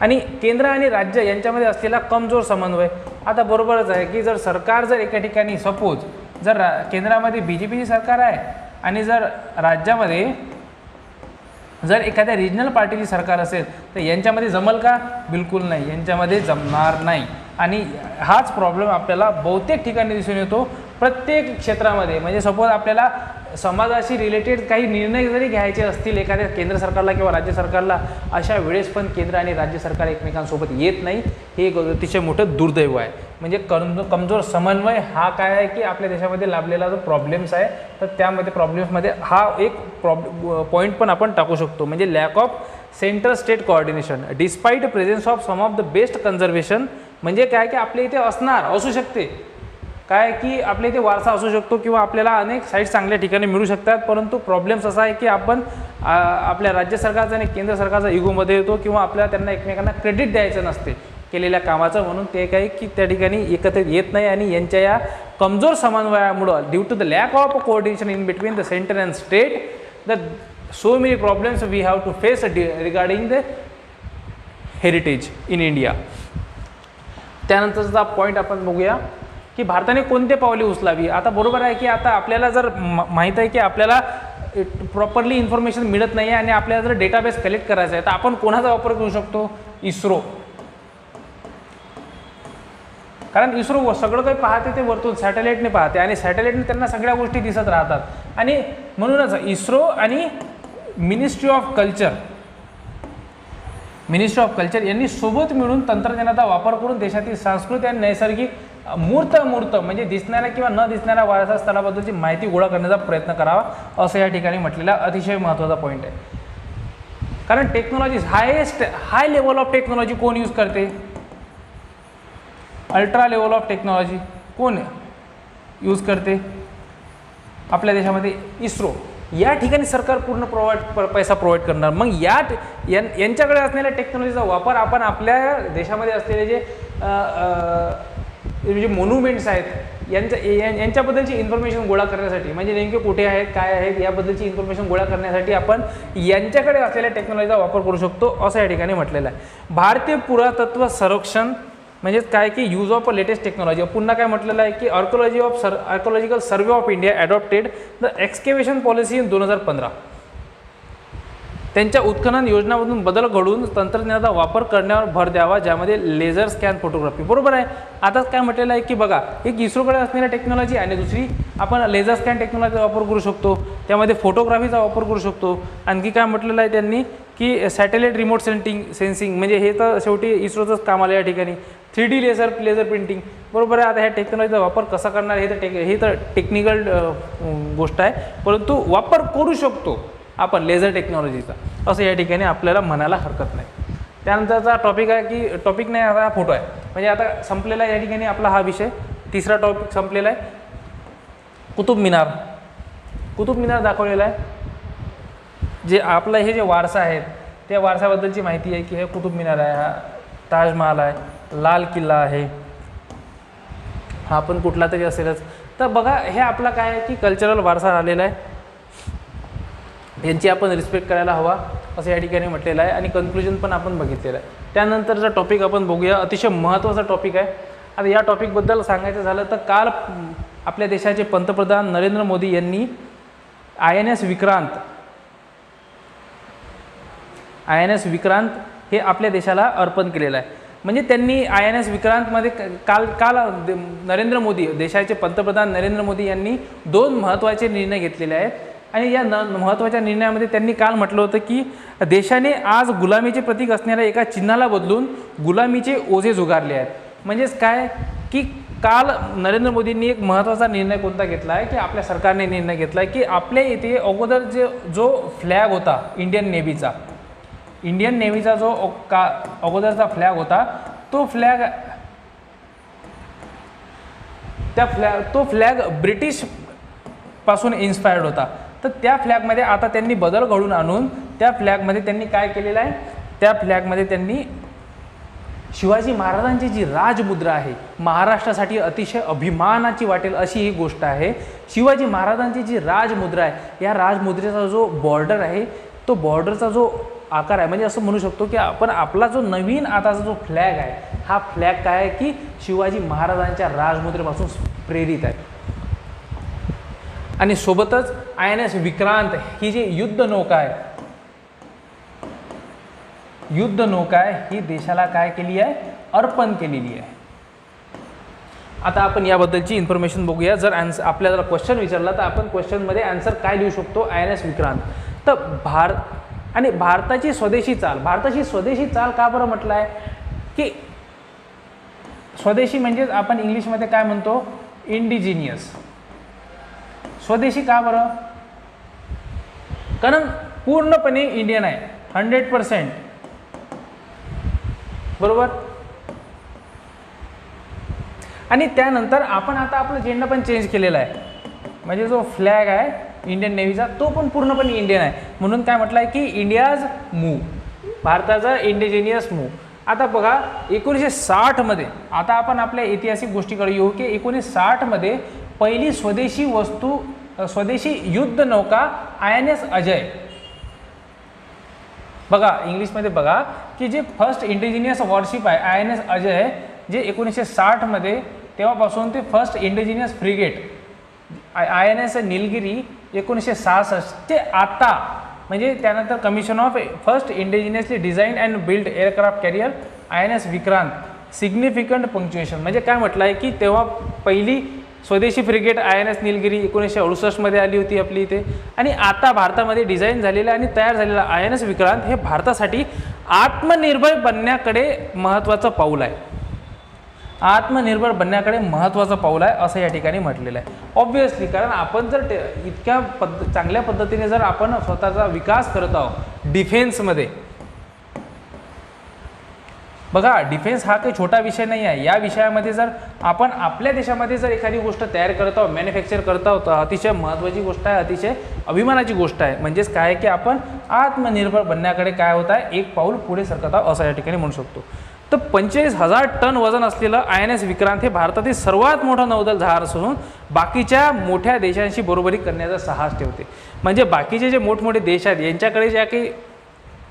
आणि केंद्र आणि राज्य यांच्यामध्ये असलेला कमजोर समन्वय. आता बरोबरच आहे की जर सरकार जर एका ठिकाणी सपोज जर केंद्रामध्ये BJPची सरकार आहे आणि जर राज्यामध्ये जर एखाद्या रिजनल पार्टीची सरकार असेल तर यांच्यामध्ये जमल का? बिलकुल नाही, यांच्यामध्ये जमणार नाही. आणि हाच प्रॉब्लेम आपल्याला बहुतेक ठिकाणी दिसून येतो प्रत्येक क्षेत्रामध्ये. म्हणजे सपोज आपल्याला समाजाशी रिलेटेड काही निर्णय जरी घ्यायचे असतील एखाद्या केंद्र सरकारला किंवा राज्य सरकारला, अशा वेळेस पण केंद्र आणि राज्य सरकार एकमेकांसोबत येत नाही, हे अतिशय मोठं दुर्दैव आहे. म्हणजे कमजोर समन्वय हा काय आहे की आपल्या देशामध्ये लाभलेला जो प्रॉब्लेम्स आहे, तर त्यामध्ये प्रॉब्लेम्समध्ये हा एक पॉईंट पण आपण टाकू शकतो. म्हणजे lack of central state coordination despite presence of some of the best conservation. म्हणजे काय की आपल्या इथे असू शकते काय की आपल्या इथे वारसा असू शकतो किंवा आपल्याला अनेक साईट्स चांगल्या ठिकाणी मिळू शकतात, परंतु प्रॉब्लेम्स असा आहे की आपण आपल्या राज्य सरकारचा आणि केंद्र सरकारचा इगोमध्ये येतो किंवा आपल्याला त्यांना एकमेकांना क्रेडिट द्यायचं नसते केलेल्या कामाचं, म्हणून ते काय की त्या ठिकाणी एकत्रित येत नाही. आणि यांच्या या कमजोर समन्वयामुळं due to the lack of coordination in between the centre and state the so many problems we have to face regarding the heritage in India. त्यानंतरचा पॉईंट आपण बघूया की भारताने कोणते पावले उचलावी. आता बरोबर आहे की आता आपल्याला जर माहीत आहे की आपल्याला प्रॉपरली इन्फॉर्मेशन मिळत नाही आहे आणि आपल्याला जर डेटाबेस कलेक्ट करायचा आहे तर आपण कोणाचा वापर करू शकतो? इस्रो. कारण इस्रो सगळं काही पाहते ते वरतून सॅटेलाईटने पाहते आणि सॅटेलाईटने त्यांना सगळ्या गोष्टी दिसत राहतात. आणि म्हणूनच इस्रो आणि मिनिस्ट्री ऑफ कल्चर यांनी सोबत मिळून तंत्रज्ञानाचा वापर करून देशातील सांस्कृतिक आणि नैसर्गिक मूर्त म्हणजे दिसणाऱ्या किंवा न दिसणाऱ्या वारसा स्थळाबद्दलची माहिती गोळा करण्याचा प्रयत्न करावा, असं या ठिकाणी म्हटलेला अतिशय महत्त्वाचा पॉईंट आहे. कारण technology high level of technology कोण यूज करते? अल्ट्रा लेवल ऑफ टेक्नॉलॉजी कोण यूज करते? आपल्या देशामध्ये इस्रो. या ठिकाणी सरकार पूर्ण पैसा प्रोव्हाइड करणार. मग यांच्याकडे असलेल्या टेक्नॉलॉजीचा वापर आपण आपल्या देशामध्ये असलेले जे मोन्युमेंट्स आहेत यांच्याबद्दलची इन्फॉर्मेशन गोळा करण्यासाठी, म्हणजे नेमके कुठे आहेत काय आहेत याबद्दलची इन्फॉर्मेशन गोळा करण्यासाठी आपण यांच्याकडे असलेल्या टेक्नॉलॉजीचा वापर करू शकतो, असं या ठिकाणी म्हटलेलं आहे. भारतीय पुरातत्व संरक्षण म्हणजेच काय की यूज ऑफ लेटेस्ट टेक्नॉलॉजी. पुन्हा काय म्हटलेलं आहे की archaeological survey of India adopted the excavation policy in 2015. त्यांच्या उत्खनन योजनामधून बदल घडवून तंत्रज्ञानाचा वापर करण्यावर भर द्यावा, ज्यामध्ये लेझर स्कॅन फोटोग्राफी. बरोबर आहे. आताच काय म्हटलेलं आहे की बघा, एक इस्रोकडे असलेल्या टेक्नॉलॉजी आणि दुसरी आपण लेझर स्कॅन टेक्नॉलॉजीचा वापर करू शकतो, त्यामध्ये फोटोग्राफीचा वापर करू शकतो. आणखी काय म्हटलेलं आहे त्यांनी की सॅटेलाईट रिमोट सेन्सिंग म्हणजे हे तर शेवटी इस्रोचंच काम आलं या ठिकाणी. 3D laser printing. बरोबर आहे. आता ह्या टेक्नॉलॉजीचा वापर कसा करणार हे तर टेक्निकल गोष्ट आहे, परंतु वापर करू शकतो आपण लेझर टेक्नॉलॉजीचा, असं या ठिकाणी आपल्याला म्हणायला हरकत नाही. त्यानंतरचा टॉपिक आहे की टॉपिक नाही, आता हा फोटो आहे. म्हणजे आता संपलेला आहे या ठिकाणी आपला हा विषय. तिसरा टॉपिक संपलेला आहे. कुतुब मिनार दाखवलेला आहे. जे आपलं हे जे वारसा आहेत त्या वारसाबद्दलची माहिती आहे की हे कुतुब मिनार आहे, हा ताजमहाल आहे, लाल किल्ला आहे, हा पण कुठला तरी असेलच. तर बघा हे आपला काय आहे की कल्चरल वारसा आलेला आहे, यांची आपण रिस्पेक्ट करायला हवा, असं या ठिकाणी म्हटलेलं आहे. आणि कन्क्लुजन पण आपण बघितलेलं आहे. त्यानंतरचा टॉपिक आपण बघूया, अतिशय महत्त्वाचा टॉपिक आहे. आता या टॉपिकबद्दल सांगायचं झालं तर काल आपल्या देशाचे पंतप्रधान नरेंद्र मोदी यांनी INS विक्रांत हे आपल्या देशाला अर्पण केलेलं आहे. म्हणजे त्यांनी INS विक्रांतमध्ये काल नरेंद्र मोदी, देशाचे पंतप्रधान नरेंद्र मोदी यांनी 2 महत्त्वाचे निर्णय घेतलेले आहेत. आणि या महत्त्वाच्या निर्णयामध्ये त्यांनी काल म्हटलं होतं की देशाने आज गुलामीचे प्रतीक असणाऱ्या एका चिन्हाला बदलून गुलामीचे ओझे झुगारले आहेत. म्हणजेच काय की काल नरेंद्र मोदींनी एक महत्त्वाचा निर्णय कोणता घेतला आहे की आपल्या सरकारने निर्णय घेतला आहे की आपल्या इथे अगोदर जो फ्लॅग होता इंडियन नेव्हीचा जो अगोदरचा फ्लॅग होता तो फ्लॅग ब्रिटिश पासून इन्स्पायर्ड होता. तर त्या फ्लॅगमध्ये आता त्यांनी बदल घडवून आणून त्या फ्लॅगमध्ये त्यांनी काय केलेलं आहे, त्या फ्लॅगमध्ये त्यांनी शिवाजी महाराजांची जी राजमुद्रा आहे, महाराष्ट्रासाठी अतिशय अभिमानाची वाटेल अशी ही गोष्ट आहे. शिवाजी महाराजांची जी राजमुद्रा आहे, या राजमुद्रेचा जो बॉर्डर आहे, तो बॉर्डरचा जो आकार आहे, म्हणजे असं म्हणू शकतो की आपण आपला जो नवीन आताचा जो फ्लॅग आहे, हा फ्लॅग काय आहे की शिवाजी महाराजांच्या राजमुद्रेपासून प्रेरित आहे. आणि सोबतच INS विक्रांत ही जी युद्धनौका आहे ही देशाला काय केली आहे, अर्पण केलेली आहे. आता आपण याबद्दलची इन्फॉर्मेशन बघूया. जर आपल्याला क्वेश्चन विचारला तर आपण क्वेश्चनमध्ये आन्सर काय लिहू शकतो, INS विक्रांत. तर भारताची स्वदेशी चाल का बरं म्हटलं आहे की स्वदेशी म्हणजेच आपण इंग्लिशमध्ये काय म्हणतो, इंडिजिनियस. स्वदेशी का बरं, कारण पूर्णपणे इंडियन आहे, 100%, बरोबर. आणि त्यानंतर आपण आता आपलं झेंडा पण चेंज केलेला आहे, म्हणजे जो फ्लॅग आहे इंडियन नेव्हीचा तो पण पूर्णपणे इंडियन आहे. म्हणून काय म्हटलं आहे की इंडियाज मूव, भारताचा इंडिजिनियस मूव. आता बघा 1960 मध्ये, आता आपण आपल्या ऐतिहासिक गोष्टीकडे येऊ की 1960 मध्ये पहिली स्वदेशी युद्ध नौका INS अजय. बघा इंग्लिशमध्ये बघा की जे फर्स्ट इंडिजिनियस वॉरशिप आहे INS अजय, जे 1960 मध्ये तेव्हापासून ते first indigenous frigate INS Nilgiri 1966 ते आता, म्हणजे त्यानंतर commission of first indigenously design and build aircraft carrier INS Vikrant significant punctuation. म्हणजे काय म्हटलं आहे की तेव्हा पहिली स्वदेशी फ्रिगेट INS नीलगिरी 1968 मध्ये आली होती आपली इथे, आणि आता भारतामध्ये डिझाईन झालेला आणि तयार झालेला INS विक्रांत हे भारतासाठी आत्मनिर्भर बनण्याकडे महत्त्वाचं पाऊल आहे. असं या ठिकाणी म्हटलेलं आहे. ऑब्व्हियसली, कारण आपण जर इतक्या चांगल्या पद्धतीने जर आपण स्वतःचा विकास करत आहोत डिफेन्समध्ये, बघा डिफेन्स हा काही छोटा विषय नाही आहे. या विषयामध्ये जर आपण आपल्या देशामध्ये जर एखादी गोष्ट तयार करत आहोत, मॅन्युफॅक्चर करत आहोत, अतिशय महत्त्वाची गोष्ट आहे, अतिशय अभिमानाची गोष्ट आहे. म्हणजेच काय की आपण आत्मनिर्भर बनण्याकडे काय होत आहे, एक पाऊल पुढे सरकत आहोत असं या ठिकाणी म्हणू शकतो. तर 45,000 टन वजन असलेलं INS विक्रांत हे भारतातील सर्वात मोठं नौदल जहाज असून बाकीच्या मोठ्या देशांशी बरोबरी करण्याचा साहस ठेवते. म्हणजे बाकीचे जे मोठमोठे देश आहेत यांच्याकडे ज्या काही,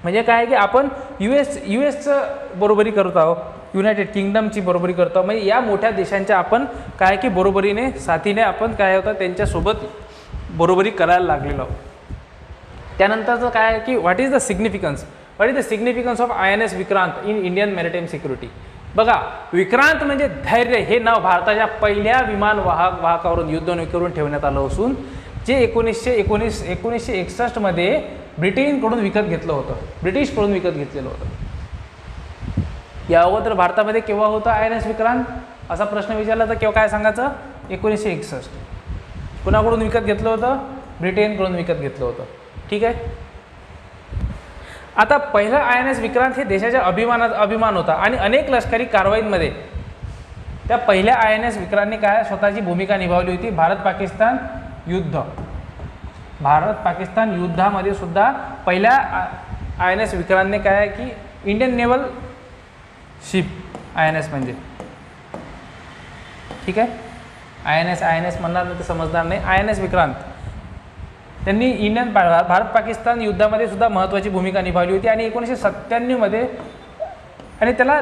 म्हणजे काय आहे की आपण US बरोबरी करत आहोत, युनायटेड किंगडमची बरोबरी करतो आहोत. म्हणजे या मोठ्या देशांच्या आपण काय की बरोबरीने साथीने आपण काय होतं त्यांच्यासोबत बरोबरी करायला लागलेलो आहोत. त्यानंतरचं काय आहे की what is the significance of INS Vikrant in Indian maritime security. बघा विक्रांत म्हणजे धैर्य हे नाव भारताच्या पहिल्या विमान वाहकावरून युद्धनौकेवरून ठेवण्यात आलं असून जे 1961 मध्ये ब्रिटनकडून विकत घेतलं होतं, ब्रिटिशकडून विकत घेतलेलं होतं. या अगोदर भारतामध्ये केव्हा होतं INS विक्रांत असा प्रश्न विचारला तर केव्हा काय सांगायचं, 1961. कुणाकडून विकत घेतलं होतं, ब्रिटनकडून विकत घेतलं होतं. ठीक आहे. आता पहिला INS विक्रांत हे देशाच्या अभिमान होता आणि अनेक लष्करी कारवाईंमध्ये त्या पहिल्या INS विक्रांतने काय स्वतःची भूमिका निभावली होती. भारत पाकिस्तान युद्धामध्ये सुद्धा पहिल्या INS विक्रांतने काय आहे की इंडियन नेव्हल शिप INS म्हणजे, ठीक आहे. INS म्हणणार नाही तर समजणार नाही. INS विक्रांत त्यांनी भारत पाकिस्तान युद्धामध्ये सुद्धा महत्त्वाची भूमिका निभावली होती आणि 1997 मध्ये आणि त्याला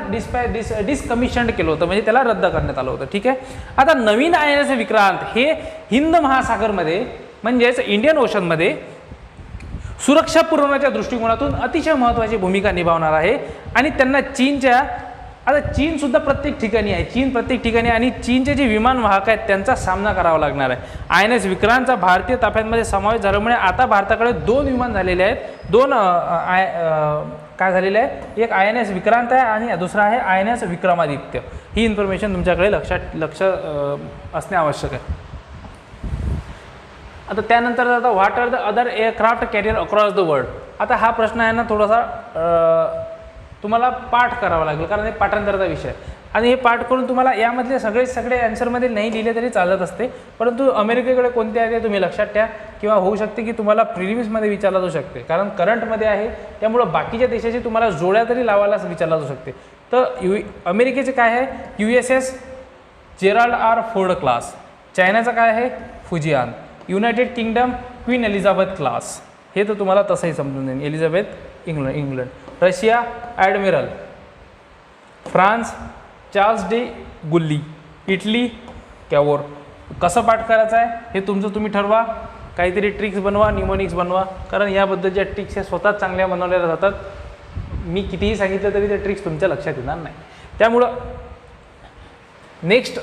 डिसकमिशन्ड केलं होतं, म्हणजे त्याला रद्द करण्यात आलं होतं. ठीक आहे. आता नवीन INS विक्रांत हे हिंद महासागरमध्ये म्हणजेच इंडियन ओशनमध्ये सुरक्षा पुरवण्याच्या दृष्टिकोनातून अतिशय महत्त्वाची भूमिका निभावणार आहे आणि त्यांना चीनच्या आता चीनसुद्धा प्रत्येक ठिकाणी आहे, चीन प्रत्येक ठिकाणी, आणि चीनचे जे विमान वाहक आहेत त्यांचा सामना करावा लागणार आहे. INS विक्रांतचा भारतीय ताफ्यांमध्ये समावेश झाल्यामुळे आता भारताकडे 2 विमान झालेले आहेत, 2 काय झालेले आहे, एक INS विक्रांत आहे आणि दुसरा आहे INS विक्रमादित्य. ही इन्फॉर्मेशन तुमच्याकडे लक्ष असणे आवश्यक आहे. आता त्यानंतर आता what are the other aircraft carrier across the world. आता हा प्रश्न आहे ना थोडासा तुम्हाला पाठ करावा लागेल, कारण हे पाठांतराचा विषय आहे आणि हे पाठ करून तुम्हाला यामधले सगळे आन्सरमध्ये नाही लिहिले तरी चालत असते, परंतु अमेरिकेकडे कोणते आहे ते तुम्ही लक्षात ठेवा, किंवा होऊ शकते की तुम्हाला प्रिलिम्समध्ये विचारला जाऊ शकते, कारण करंटमध्ये आहे, त्यामुळं बाकीच्या देशाची तुम्हाला जोड्या तरी लावायला विचारला जाऊ शकते. तर अमेरिकेचे काय आहे, USS Gerald R Ford class. चायनाचा काय आहे, Fujian. United Kingdom Queen Elizabeth class, हे तर तुम्हाला तसंही समजून जाईल, Elizabeth England. Russia admiral. France Charles de Gaulle. Italy Cavour. कसं पाठ करायचं आहे हे तुमचं तुम्ही ठरवा, काहीतरी ट्रिक्स बनवा, न्यूमोनिक्स बनवा, कारण याबद्दलच्या ट्रिक्स हे स्वतःच चांगल्या बनवलेल्या जातात. मी कितीही सांगितलं तरी त्या ट्रिक्स तुमच्या लक्षात येणार नाही. त्यामुळं नेक्स्ट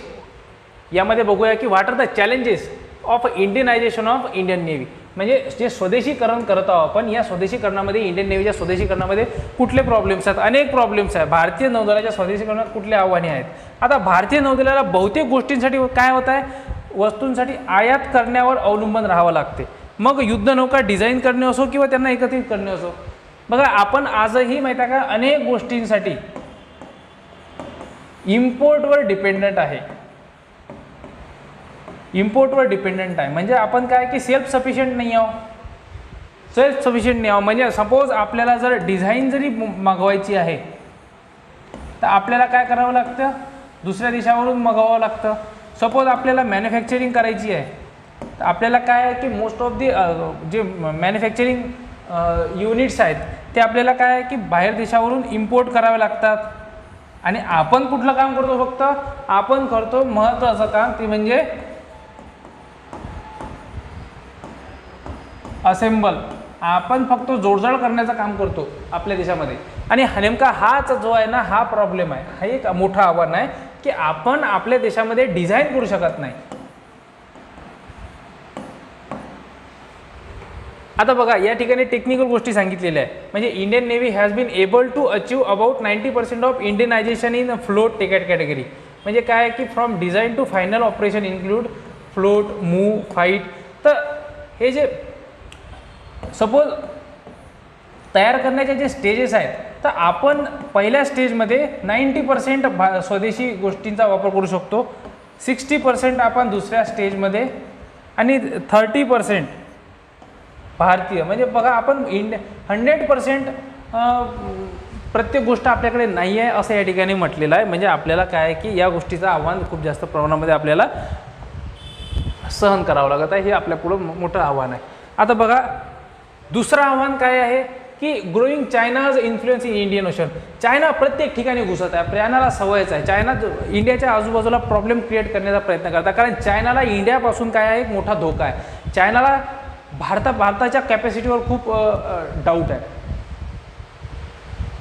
यामध्ये बघूया की what are the challenges of Indianisation of Indian navy. म्हणजे जे स्वदेशीकरण करत आहोत आपण, या स्वदेशीकरणामध्ये इंडियन नेव्हीच्या स्वदेशीकरणामध्ये कुठले प्रॉब्लेम्स आहेत, अनेक प्रॉब्लेम्स आहेत. भारतीय नौदलाच्या स्वदेशीकरणात कुठले आव्हाने आहेत. आता भारतीय नौदलाला बहुतेक गोष्टींसाठी काय होत आहे, वस्तूंसाठी आयात करण्यावर अवलंबून राहावं लागते. मग युद्धनौका डिझाईन करणे असो किंवा त्यांना एकत्रित करणे असो. बघा आपण आजही माहीत आहे का, अनेक गोष्टींसाठी इम्पोर्टवर डिपेंडंट आहे. इम्पोर्टवर डिपेंडंट आहे म्हणजे आपण काय की सेल्फ सफिशियंट नाही आहो, म्हणजे सपोज आपल्याला जर डिझाईन जरी मागवायची आहे तर आपल्याला काय करावं लागतं, दुसऱ्या देशावरून मागवावं लागतं. सपोज आपल्याला मॅन्युफॅक्चरिंग करायची आहे तर आपल्याला काय आहे की मोस्ट ऑफ दी जे मॅन्युफॅक्चरिंग युनिट्स आहेत ते आपल्याला काय आहे की बाहेर देशावरून इम्पोर्ट करावे लागतात. आणि आपण कुठलं काम करतो, फक्त आपण करतो महत्त्वाचं काम, ते म्हणजे असेंबल. आपण फक्त जोडजाड करण्याचं काम करतो आपल्या देशामध्ये. आणि नेमका हाच जो आहे ना, हा प्रॉब्लेम आहे, हा एक मोठं आव्हान आहे की आपण आपल्या देशामध्ये डिझाईन करू शकत नाही. आता बघा या ठिकाणी टेक्निकल गोष्टी सांगितलेल्या आहे. म्हणजे Indian navy has been able to achieve about 90% of Indianisation in float ticket category. म्हणजे काय आहे की from design to final operation include float, move, fight. तर हे जे सपोज तयार करण्याचे जे स्टेजेस आहेत, तर आपण पहिल्या स्टेजमध्ये 90% स्वदेशी गोष्टींचा वापर करू शकतो, 60% आपण दुसऱ्या स्टेजमध्ये, आणि 30% भारतीय. म्हणजे बघा आपण 100% प्रत्येक गोष्ट आपल्याकडे नाही आहे असं या ठिकाणी म्हटलेलं आहे. म्हणजे आपल्याला काय आहे की या गोष्टीचं आव्हान खूप जास्त प्रमाणामध्ये आपल्याला सहन करावं लागत आहे. हे आपल्यापुढं मोठं आव्हान आहे. आता बघा दुसरं आव्हान काय आहे की growing चायनाज influence in Indian ocean. China प्रत्येक ठिकाणी घुसत आहे, चायनाला सवयच आहे. चायना इंडियाच्या आजूबाजूला प्रॉब्लेम क्रिएट करण्याचा प्रयत्न करतात, कारण चायनाला इंडियापासून काय आहे, एक मोठा धोका आहे. चायनाला भारताच्या कॅपॅसिटीवर खूप डाऊट आहे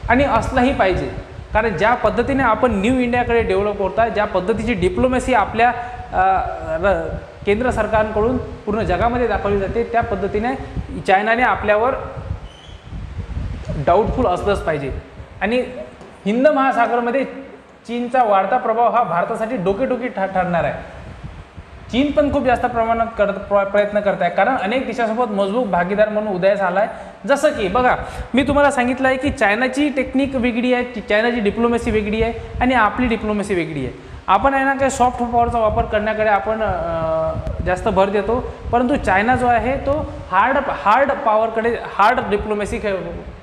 आणि असलाही पाहिजे, कारण ज्या पद्धतीने आपण न्यू इंडियाकडे डेव्हलप होत आहे, ज्या पद्धतीची डिप्लोमॅसी आपल्या केंद्र सरकारकडून पूर्ण जगामध्ये दाखवली जाते, त्या पद्धतीने चायनाने आपल्यावर डाऊटफुल असलंच पाहिजे. आणि हिंद महासागरमध्ये चीनचा वाढता प्रभाव हा भारतासाठी डोकेटोकी ठरणार आहे. चीन पण खूप जास्त प्रमाणात प्रयत्न करत आहे, कारण अनेक देशासोबत मजबूत भागीदार म्हणून उदयास आला आहे. जसं की बघा मी तुम्हाला सांगितलं आहे की चायनाची टेक्निक वेगळी आहे, चायनाची डिप्लोमॅसी वेगळी आहे आणि आपली डिप्लोमॅसी वेगळी आहे. आपण आहे ना काय सॉफ्ट पॉवरचा वापर करण्याकडे आपण जास्त भर देतो, परंतु चायना जो आहे तो हार्ड पॉवरकडे, हार्ड डिप्लोमॅसी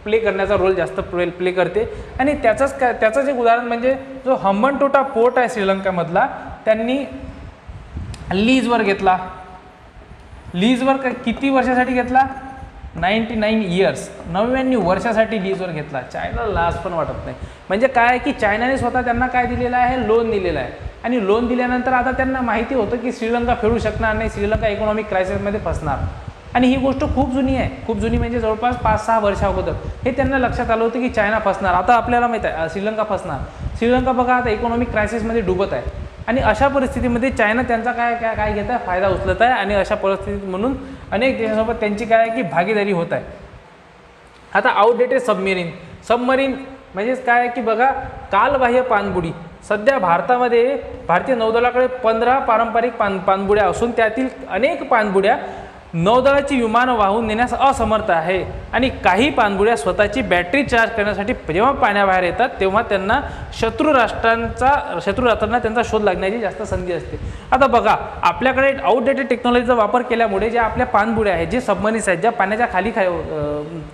प्ले करण्याचा रोल जास्त प्ले करते. आणि त्याचंच एक उदाहरण म्हणजे जो हंबनटोटा पोर्ट आहे श्रीलंकामधला, त्यांनी लीजवर घेतला. लीजवर किती वर्षासाठी घेतला, 99 इयर्स, 99 वर्षासाठी लीजवर घेतला. चायनाला लाज पण वाटत नाही. म्हणजे काय आहे की चायनाने स्वतः त्यांना काय दिलेलं आहे, लोन दिलेलं आहे. आणि लोन दिल्यानंतर आता त्यांना माहिती होतं की श्रीलंका फेडू शकणार नाही, श्रीलंका इकॉनॉमिक क्रायसिसमध्ये फसणार. आणि ही गोष्ट खूप जुनी आहे, खूप जुनी म्हणजे जवळपास 5-6 वर्षा अगोदर हे त्यांना लक्षात आलं होतं की चायना फसणार. आता आपल्याला माहीत आहे श्रीलंका फसणार. श्रीलंका बघा आता इकॉनॉमिक क्रायसिसमध्ये डुबत आहे आणि अशा परिस्थितीमध्ये चायना त्यांचा काय घेत आहे, फायदा उचलत आहे आणि अशा परिस्थितीत म्हणून अनेक देशांसोबत त्यांची काय आहे की भागीदारी होत आहे. आता आउटडेटेड सबमरीन म्हणजेच काय आहे की बघा कालबाह्य पाणबुडी. सध्या भारतामध्ये भारतीय नौदलाकडे 15 पारंपरिक पाणबुड्या असून त्यातील अनेक पाणबुड्या नौदलाची विमानं वाहून नेण्यास असमर्थ आहे आणि काही पाणबुड्या स्वतःची बॅटरी चार्ज करण्यासाठी जेव्हा पाण्याबाहेर येतात तेव्हा त्यांना शत्रू राष्ट्रांना त्यांचा शोध लागण्याची जास्त संधी असते. आता बघा आपल्याकडे आउटडेटेड टेक्नॉलॉजीचा वापर केल्यामुळे ज्या आपल्या पाणबुड्या आहेत, जे सबमरीन्स आहेत, ज्या पाण्याच्या खाली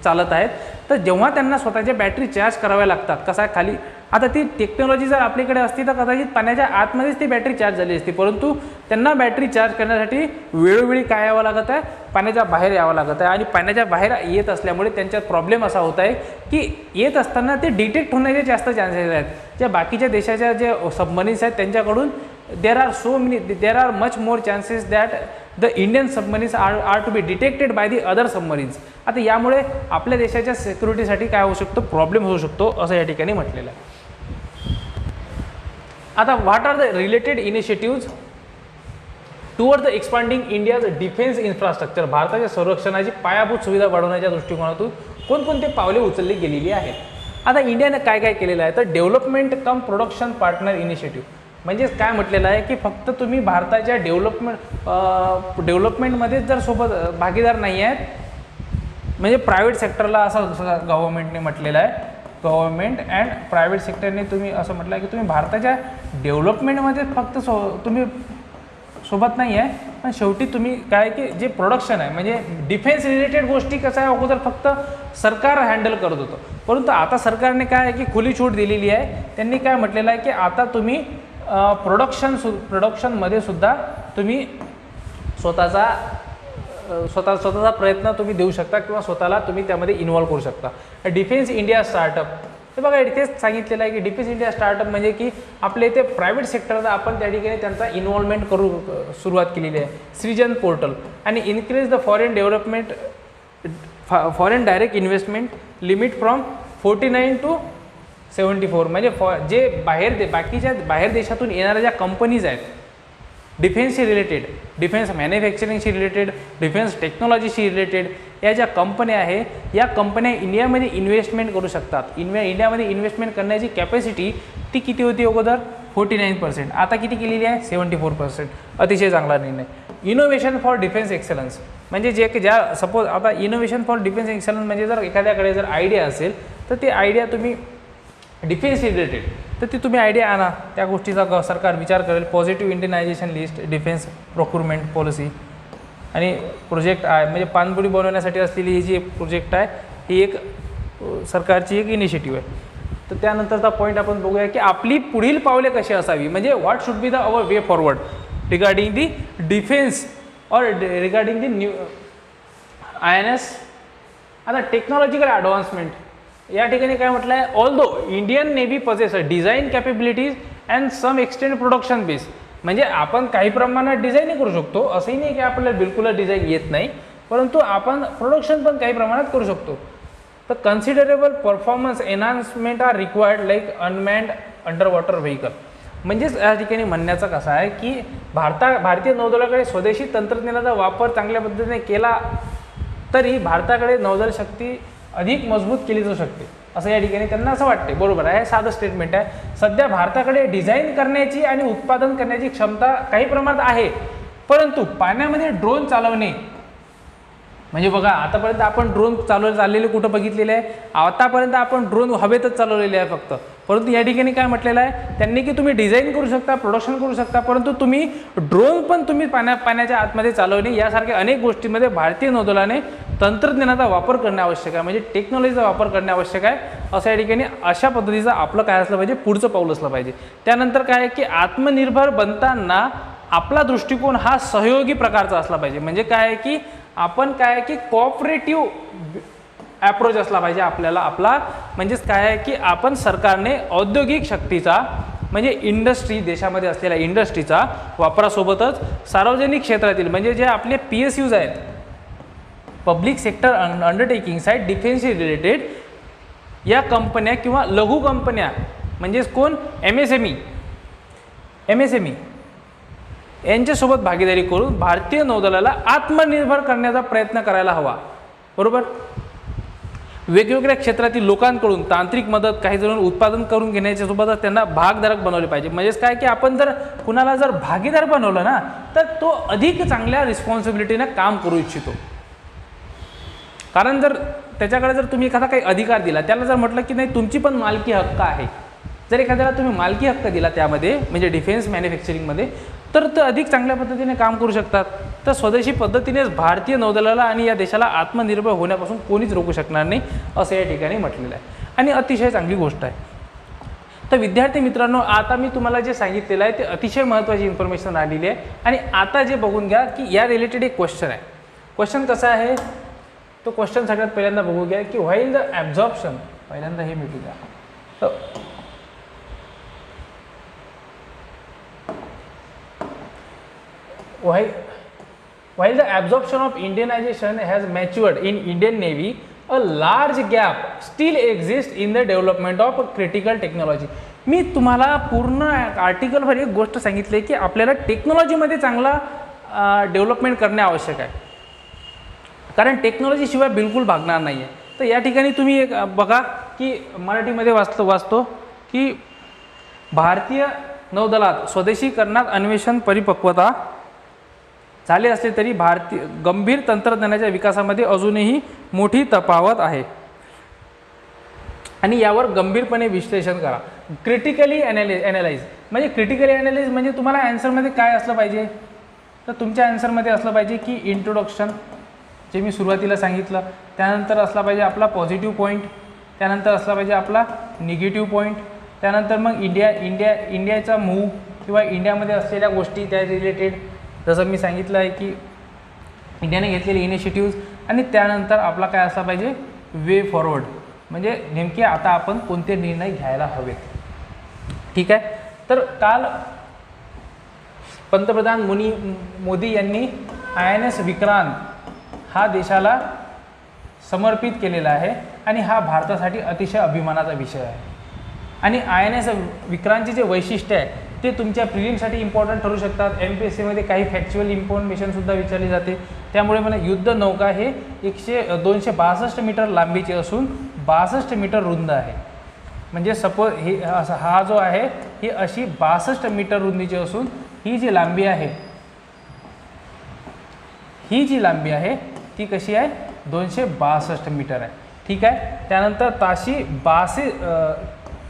चालत आहेत, तर जेव्हा त्यांना स्वतःच्या बॅटरी चार्ज कराव्या लागतात, कसा खाली, आता ती टेक्नॉलॉजी जर आपल्याकडे असती तर कदाचित पाण्याच्या आतमध्येच ती बॅटरी चार्ज झाली असती, परंतु त्यांना बॅटरी चार्ज करण्यासाठी वेळोवेळी काय यावं लागत आहे, पाण्याच्या बाहेर यावं लागत आहे आणि पाण्याच्या बाहेर येत असल्यामुळे त्यांच्यात प्रॉब्लेम असा होत आहे की येत असताना ते डिटेक्ट होण्याचे जास्त चान्सेस आहेत. ज्या बाकीच्या देशाच्या जे सबमरीन्स आहेत त्यांच्याकडून there are much more chances that the Indian submarines are to be detected by the other submarines. आता यामुळे आपल्या देशाच्या सिक्युरिटीसाठी काय होऊ शकतो, प्रॉब्लेम होऊ शकतो असं या ठिकाणी म्हटलेलं आहे. आता what are the related initiatives toward the expanding India's defence infrastructure. भारताच्या संरक्षणाची पायाभूत सुविधा वाढवण्याच्या दृष्टिकोनातून कोणकोणते पावले उचलली गेलेली आहेत. आता इंडियाने काय काय केलेलं आहे तर डेव्हलपमेंट कम प्रोडक्शन पार्टनर इनिशिएटिव्ह. म्हणजेच काय म्हटलेलं आहे की फक्त तुम्ही भारताच्या डेव्हलपमेंटमध्ये जर सोबत भागीदार नाही आहेत, म्हणजे प्रायव्हेट सेक्टरला असं गव्हर्नमेंटने म्हटलेलं आहे, गव्हर्नमेंट अँड प्रायव्हेट सेक्टरने तुम्ही असं म्हटलं आहे की तुम्ही भारताच्या डेव्हलपमेंटमध्ये फक्त तुम्ही सोबत नाही आहे, पण शेवटी तुम्ही काय की जे प्रोडक्शन आहे म्हणजे डिफेन्स रिलेटेड गोष्टी कसं आहे अगोदर फक्त सरकार हँडल करत होतं, परंतु आता सरकारने काय आहे की खुली छूट दिलेली आहे. त्यांनी काय म्हटलेलं आहे की आता तुम्ही प्रोडक्शनमध्ये सुद्धा तुम्ही स्वतःचा प्रयत्न तुम्ही देऊ शकता किंवा स्वतःला तुम्ही त्यामध्ये इन्व्हॉल्व करू शकता. डिफेन्स इंडिया स्टार्टअप हे बघा इथेच सांगितलेलं आहे की डिफेन्स इंडिया स्टार्टअप म्हणजे की आपल्या इथे प्रायव्हेट सेक्टरचा आपण त्या ठिकाणी त्यांचा इन्व्हॉल्वमेंट सुरुवात केलेली आहे. सृजन पोर्टल आणि increase the foreign direct investment limit from 49 to 74. म्हणजे जे बाहेर देशातून येणाऱ्या ज्या कंपनीज आहेत डिफेन्सशी रिलेटेड, डिफेन्स मॅन्युफॅक्चरिंगशी रिलेटेड, डिफेन्स टेक्नॉलॉजीशी रिलेटेड या ज्या कंपन्या आहे या कंपन्या इंडियामध्ये इन्व्हेस्टमेंट करू शकतात. इंडियामध्ये इन्व्हेस्टमेंट करण्याची कॅपॅसिटी ती किती होती अगोदर 49%, आता किती केलेली आहे 74%. अतिशय चांगला निर्णय. इनोव्हेशन फॉर डिफेन्स एक्सलन्स म्हणजे सपोज आता इनोव्हेशन फॉर डिफेन्स एक्सलन्स म्हणजे जर एखाद्याकडे जर आयडिया असेल तर ती आयडिया तुम्ही डिफेन्स रिलेटेड तर ती तुम्ही आयडिया आणा, त्या गोष्टीचा सरकार विचार करेल. Positive Indianisation list, defence procurement policy आणि प्रोजेक्ट आहे म्हणजे पाणबुडी बनवण्यासाठी असलेली ही जी प्रोजेक्ट आहे ही एक सरकारची एक इनिशिएटिव्ह आहे. तर त्यानंतरचा पॉईंट आपण बघूया की आपली पुढील पावले कशी असावी, म्हणजे what should be the our way forward regarding the defence और रिगार्डिंग दी न्यू INS. आता टेक्नॉलॉजिकल ॲडव्हान्समेंट या ठिकाणी काय म्हटलं आहे, although Indian navy possesses design capabilities and some extend production base. म्हणजे आपण काही प्रमाणात डिझाईनही करू शकतो, असंही नाही की आपल्याला बिलकुल डिझाईन येत नाही, परंतु आपण प्रोडक्शन पण काही प्रमाणात करू शकतो. तर considerable performance enhancement are required like unmanned underwater vehicle. म्हणजेच या ठिकाणी म्हणण्याचं कसं आहे की भारतीय नौदलाकडे स्वदेशी तंत्रज्ञानाचा वापर चांगल्या पद्धतीने केला तरी भारताकडे नौदल शक्ती अधिक मजबूत केली जाऊ शकते असं या ठिकाणी त्यांना असं वाटते. बरोबर आहे, साधं स्टेटमेंट आहे. सध्या भारताकडे डिझाईन करण्याची आणि उत्पादन करण्याची क्षमता काही प्रमाणात आहे, परंतु पाण्यामध्ये ड्रोन चालवणे म्हणजे बघा आतापर्यंत आपण ड्रोन चाललेले कुठं बघितलेले आहे, आतापर्यंत आपण ड्रोन हवेतच चालवलेले आहे फक्त, परंतु या ठिकाणी काय म्हटलेलं आहे त्यांनी की तुम्ही डिझाईन करू शकता, प्रोडक्शन करू शकता, परंतु तुम्ही ड्रोन पण तुम्ही पाण्याच्या आतमध्ये चालवणे यासारख्या अनेक गोष्टींमध्ये भारतीय नौदलाने तंत्रज्ञानाचा वापर करणे आवश्यक आहे, म्हणजे टेक्नॉलॉजीचा वापर करणे आवश्यक आहे. असं या ठिकाणी अशा पद्धतीचं आपलं काय असलं पाहिजे, पुढचं पाऊल असलं पाहिजे. त्यानंतर काय आहे की आत्मनिर्भर बनताना आपला दृष्टिकोन हा सहयोगी प्रकारचा असला पाहिजे. म्हणजे काय आहे की आपण काय आहे की कोऑपरेटिव्ह ॲप्रोच असला पाहिजे आपल्याला आपला. म्हणजेच काय आहे की आपण सरकारने औद्योगिक शक्तीचा म्हणजे इंडस्ट्री देशामध्ये असलेल्या इंडस्ट्रीचा वापरासोबतच सार्वजनिक क्षेत्रातील म्हणजे जे आपले PSUs आहेत पब्लिक सेक्टर अंडरटेकिंग्स आहेत डिफेन्सशी रिलेटेड, या कंपन्या किंवा लघु कंपन्या म्हणजेच कोण, MSME यांच्यासोबत भागीदारी करून भारतीय नौदलाला आत्मनिर्भर करण्याचा प्रयत्न करायला हवा. बरोबर. वेगवेगळ्या क्षेत्रातील लोकांकडून तांत्रिक मदत, काही जण उत्पादन करून घेण्याच्या सोबतच त्यांना भागधारक बनवले पाहिजे. म्हणजेच काय की आपण जर कुणाला जर भागीदार बनवलं ना तर तो अधिक चांगल्या रिस्पॉन्सिबिलिटीने काम करू इच्छितो. कारण जर त्याच्याकडे जर तुम्ही एखादा काही अधिकार दिला, त्याला जर म्हटलं की नाही तुमची पण मालकी हक्क आहे, जर एखाद्याला तुम्ही मालकी हक्क दिला त्यामध्ये म्हणजे डिफेन्स मॅन्युफॅक्चरिंगमध्ये, तर ते अधिक चांगल्या पद्धतीने काम करू शकतात. तर स्वदेशी पद्धतीनेच भारतीय नौदलाला आणि या देशाला आत्मनिर्भर होण्यापासून कोणीच रोखू शकणार नाही असं या ठिकाणी म्हटलेलं आहे आणि अतिशय चांगली गोष्ट आहे. तर विद्यार्थी मित्रांनो, आता मी तुम्हाला जे सांगितलेलं आहे ते अतिशय महत्त्वाची इन्फॉर्मेशन आलेली आहे. आणि आता जे बघून घ्या की या रिलेटेड एक क्वेश्चन आहे. क्वेश्चन कसा आहे तो क्वेश्चन सगळ्यात पहिल्यांदा बघू घ्या की व्हाईल द ॲब्झॉर्प्शन, पहिल्यांदा हे मिळू द्या. तर while the absorption of Indianization has matured in Indian Navy, a large gap still exists in the development of critical technology. मी तुम्हाला पूर्ण आर्टिकलवर एक गोष्ट सांगितली की आपल्याला टेक्नॉलॉजीमध्ये चांगला डेव्हलपमेंट करणे आवश्यक आहे, कारण टेक्नॉलॉजीशिवाय बिलकुल भागणार नाही आहे. तर या ठिकाणी तुम्ही एक बघा की मराठीमध्ये वाचतो की भारतीय नौदलात स्वदेशीकरणात अन्वेषण परिपक्वता झाले असले तरी भारतीय गंभीर तंत्रज्ञानाच्या विकासामध्ये अजूनही मोठी तफावत आहे आणि यावर गंभीरपणे विश्लेषण करा. क्रिटिकली ॲनालाइज म्हणजे क्रिटिकली ॲनालाइज म्हणजे तुम्हाला ॲन्सरमध्ये काय असलं पाहिजे, तर तुमच्या ॲन्सरमध्ये असलं पाहिजे की इंट्रोडक्शन जे मी सुरुवातीला सांगितलं, त्यानंतर असला पाहिजे आपला पॉझिटिव्ह पॉईंट, त्यानंतर असला पाहिजे आपला निगेटिव्ह पॉईंट, त्यानंतर मग इंडियाचा मूव किंवा इंडियामध्ये असलेल्या गोष्टी त्या रिलेटेड, जसं मी सांगितलं आहे की इंडियाने घेतलेले इनिशिएटिव्ज, आणि त्यानंतर आपला काय असला पाहिजे वे फॉरवर्ड म्हणजे नेमके आता आपण कोणते निर्णय घ्यायला हवेत. ठीक आहे. तर काल पंतप्रधान मोदी यांनी INS विक्रांत हा देशाला समर्पित केलेला आहे आणि हा भारतासाठी अतिशय अभिमानाचा विषय आहे. आणि INS विक्रांतचे जे वैशिष्ट्य आहे ते तुमच्या प्रिलिमसाठी इम्पॉर्टंट ठरू शकतात. MPSCमध्ये काही फॅक्च्युअल इन्फॉर्मेशनसुद्धा विचारली जाते. त्यामुळे मला युद्ध नौका हे 262 मीटर लांबीची असून 62 मीटर रुंद आहे. म्हणजे सपोज ही हा जो आहे ही अशी 62 मीटर रुंदीची असून ही जी लांबी आहे ती कशी आहे 262 मीटर आहे. ठीक आहे. त्यानंतर ताशी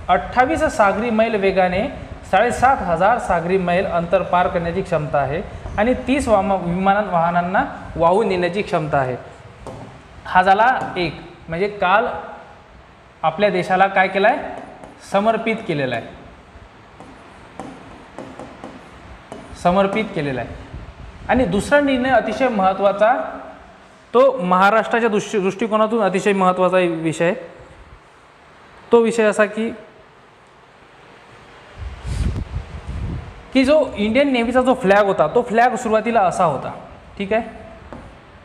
28 सागरी मैल वेगाने 7,500 सागरी मैल अंतर पार करण्याची क्षमता आहे आणि 30 वाहनांना वाहून नेण्याची क्षमता आहे. हा झाला एक, म्हणजे काल आपल्या देशाला काय केलं आहे समर्पित केलेलं आहे. आणि दुसरा निर्णय अतिशय महत्त्वाचा, तो महाराष्ट्राच्या दृष्टिकोनातून अतिशय महत्त्वाचा विषय, तो विषय असा की जो इंडियन नेव्हीचा जो फ्लॅग होता तो फ्लॅग सुरुवातीला असा होता. ठीक आहे.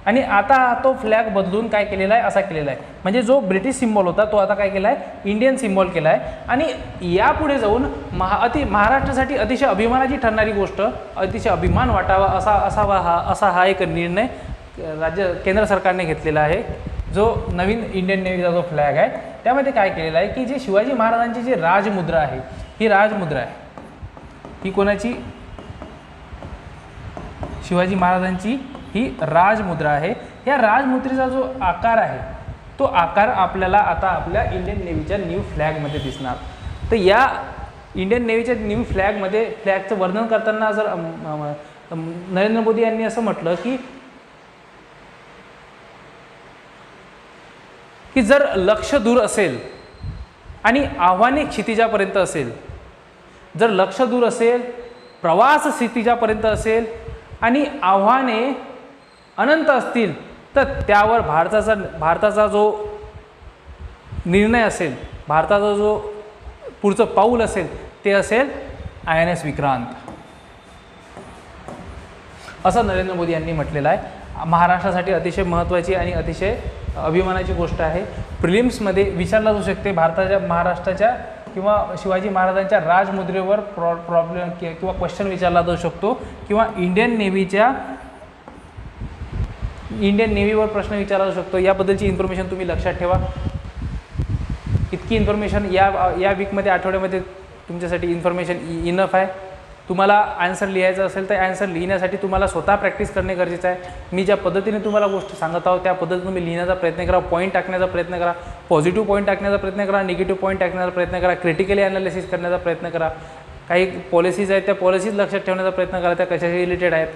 आणि आता तो फ्लॅग बदलून काय केलेला आहे असा केलेला आहे. म्हणजे जो ब्रिटिश सिम्बॉल होता तो आता काय केला आहे इंडियन सिम्बॉल केला आहे. आणि यापुढे जाऊन महाराष्ट्रासाठी अतिशय अभिमानाची ठरणारी गोष्ट, अतिशय अभिमान वाटावा असा हा एक निर्णय केंद्र सरकारने घेतलेला आहे. जो नवीन इंडियन नेव्हीचा जो फ्लॅग आहे त्यामध्ये काय केलेलं आहे की जे शिवाजी महाराजांची जी राजमुद्रा आहे, ही राजमुद्रा आहे, ही कोणाची शिवाजी महाराजांची ही राजमुद्रा आहे. या राजमुद्रेचा जो आकार आहे तो आकार आपल्याला आता आपल्या इंडियन नेव्हीच्या न्यू फ्लॅगमध्ये दिसणार. तर या इंडियन नेव्हीच्या न्यू फ्लॅगमध्ये फ्लॅगचं वर्णन करताना जर नरेंद्र मोदी यांनी असं म्हटलं की जर लक्ष दूर असेल आणि आव्हाने क्षितिजापर्यंत असेल, जर लक्ष दूर असेल, प्रवास क्षितिजापर्यंत असेल आणि आव्हाने अनंत असतील, तर त्यावर भारताचा जो निर्णय असेल, भारताचा जो पुढचं पाऊल असेल ते असेल INS विक्रांत, असं नरेंद्र मोदी यांनी म्हटलेलं आहे. महाराष्ट्रासाठी अतिशय महत्त्वाची आणि अतिशय अभिमानाची गोष्ट आहे. प्रिलिम्समध्ये विचारला जाऊ शकते भारताच्या, महाराष्ट्राच्या किंवा शिवाजी महाराजांच्या राजमुद्रेवर प्रॉब्लेम किंवा क्वेश्चन विचारला जाऊ शकतो, किंवा इंडियन नेव्हीवर प्रश्न विचारला जाऊ शकतो. याबद्दलची इन्फॉर्मेशन तुम्ही लक्षात ठेवा. इतकी इन्फॉर्मेशन या वीकमध्ये, आठवड्यामध्ये तुमच्यासाठी इन्फॉर्मेशन इनफ आहे. तुम्हाला आन्सर लिहायचं असेल तर आन्सर लिहिण्यासाठी तुम्हाला स्वतः प्रॅक्टिस करणे गरजेचं आहे. मी ज्या पद्धतीने तुम्हाला गोष्ट सांगत आहोत त्या पद्धतीने तुम्ही लिहिण्याचा प्रयत्न करा, पॉईंट टाकण्याचा प्रयत्न करा, पॉझिटिव्ह पॉईंट टाकण्याचा प्रयत्न करा, निगेटिव्ह पॉईंट टाकण्याचा प्रयत्न करा, क्रिटिकली ॲनालिसिस करण्याचा प्रयत्न करा. काही पॉलिसीज आहेत त्या पॉलिसीज लक्षात ठेवण्याचा प्रयत्न करा, त्या कशाशी रिलेटेड आहेत.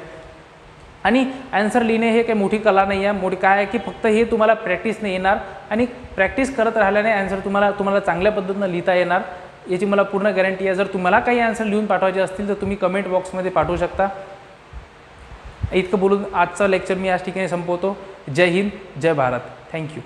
आणि आन्सर लिहिणे हे काही मोठी कला नाही आहे. मोठी काय आहे की फक्त हे तुम्हाला प्रॅक्टिसने येणार, आणि प्रॅक्टिस करत राहिल्याने आन्सर तुम्हाला चांगल्या पद्धतीनं लिहिता येणार, याची मला पूर्ण गॅरंटी आहे. जर तुम्हाला काही आन्सर लिहून पाठवायचे असतील तर तुम्ही कमेंट बॉक्समध्ये पाठवू शकता. इतकं बोलून आजचा लेक्चर मी याच ठिकाणी संपवतो. जय हिंद, जय भारत. थँक्यू.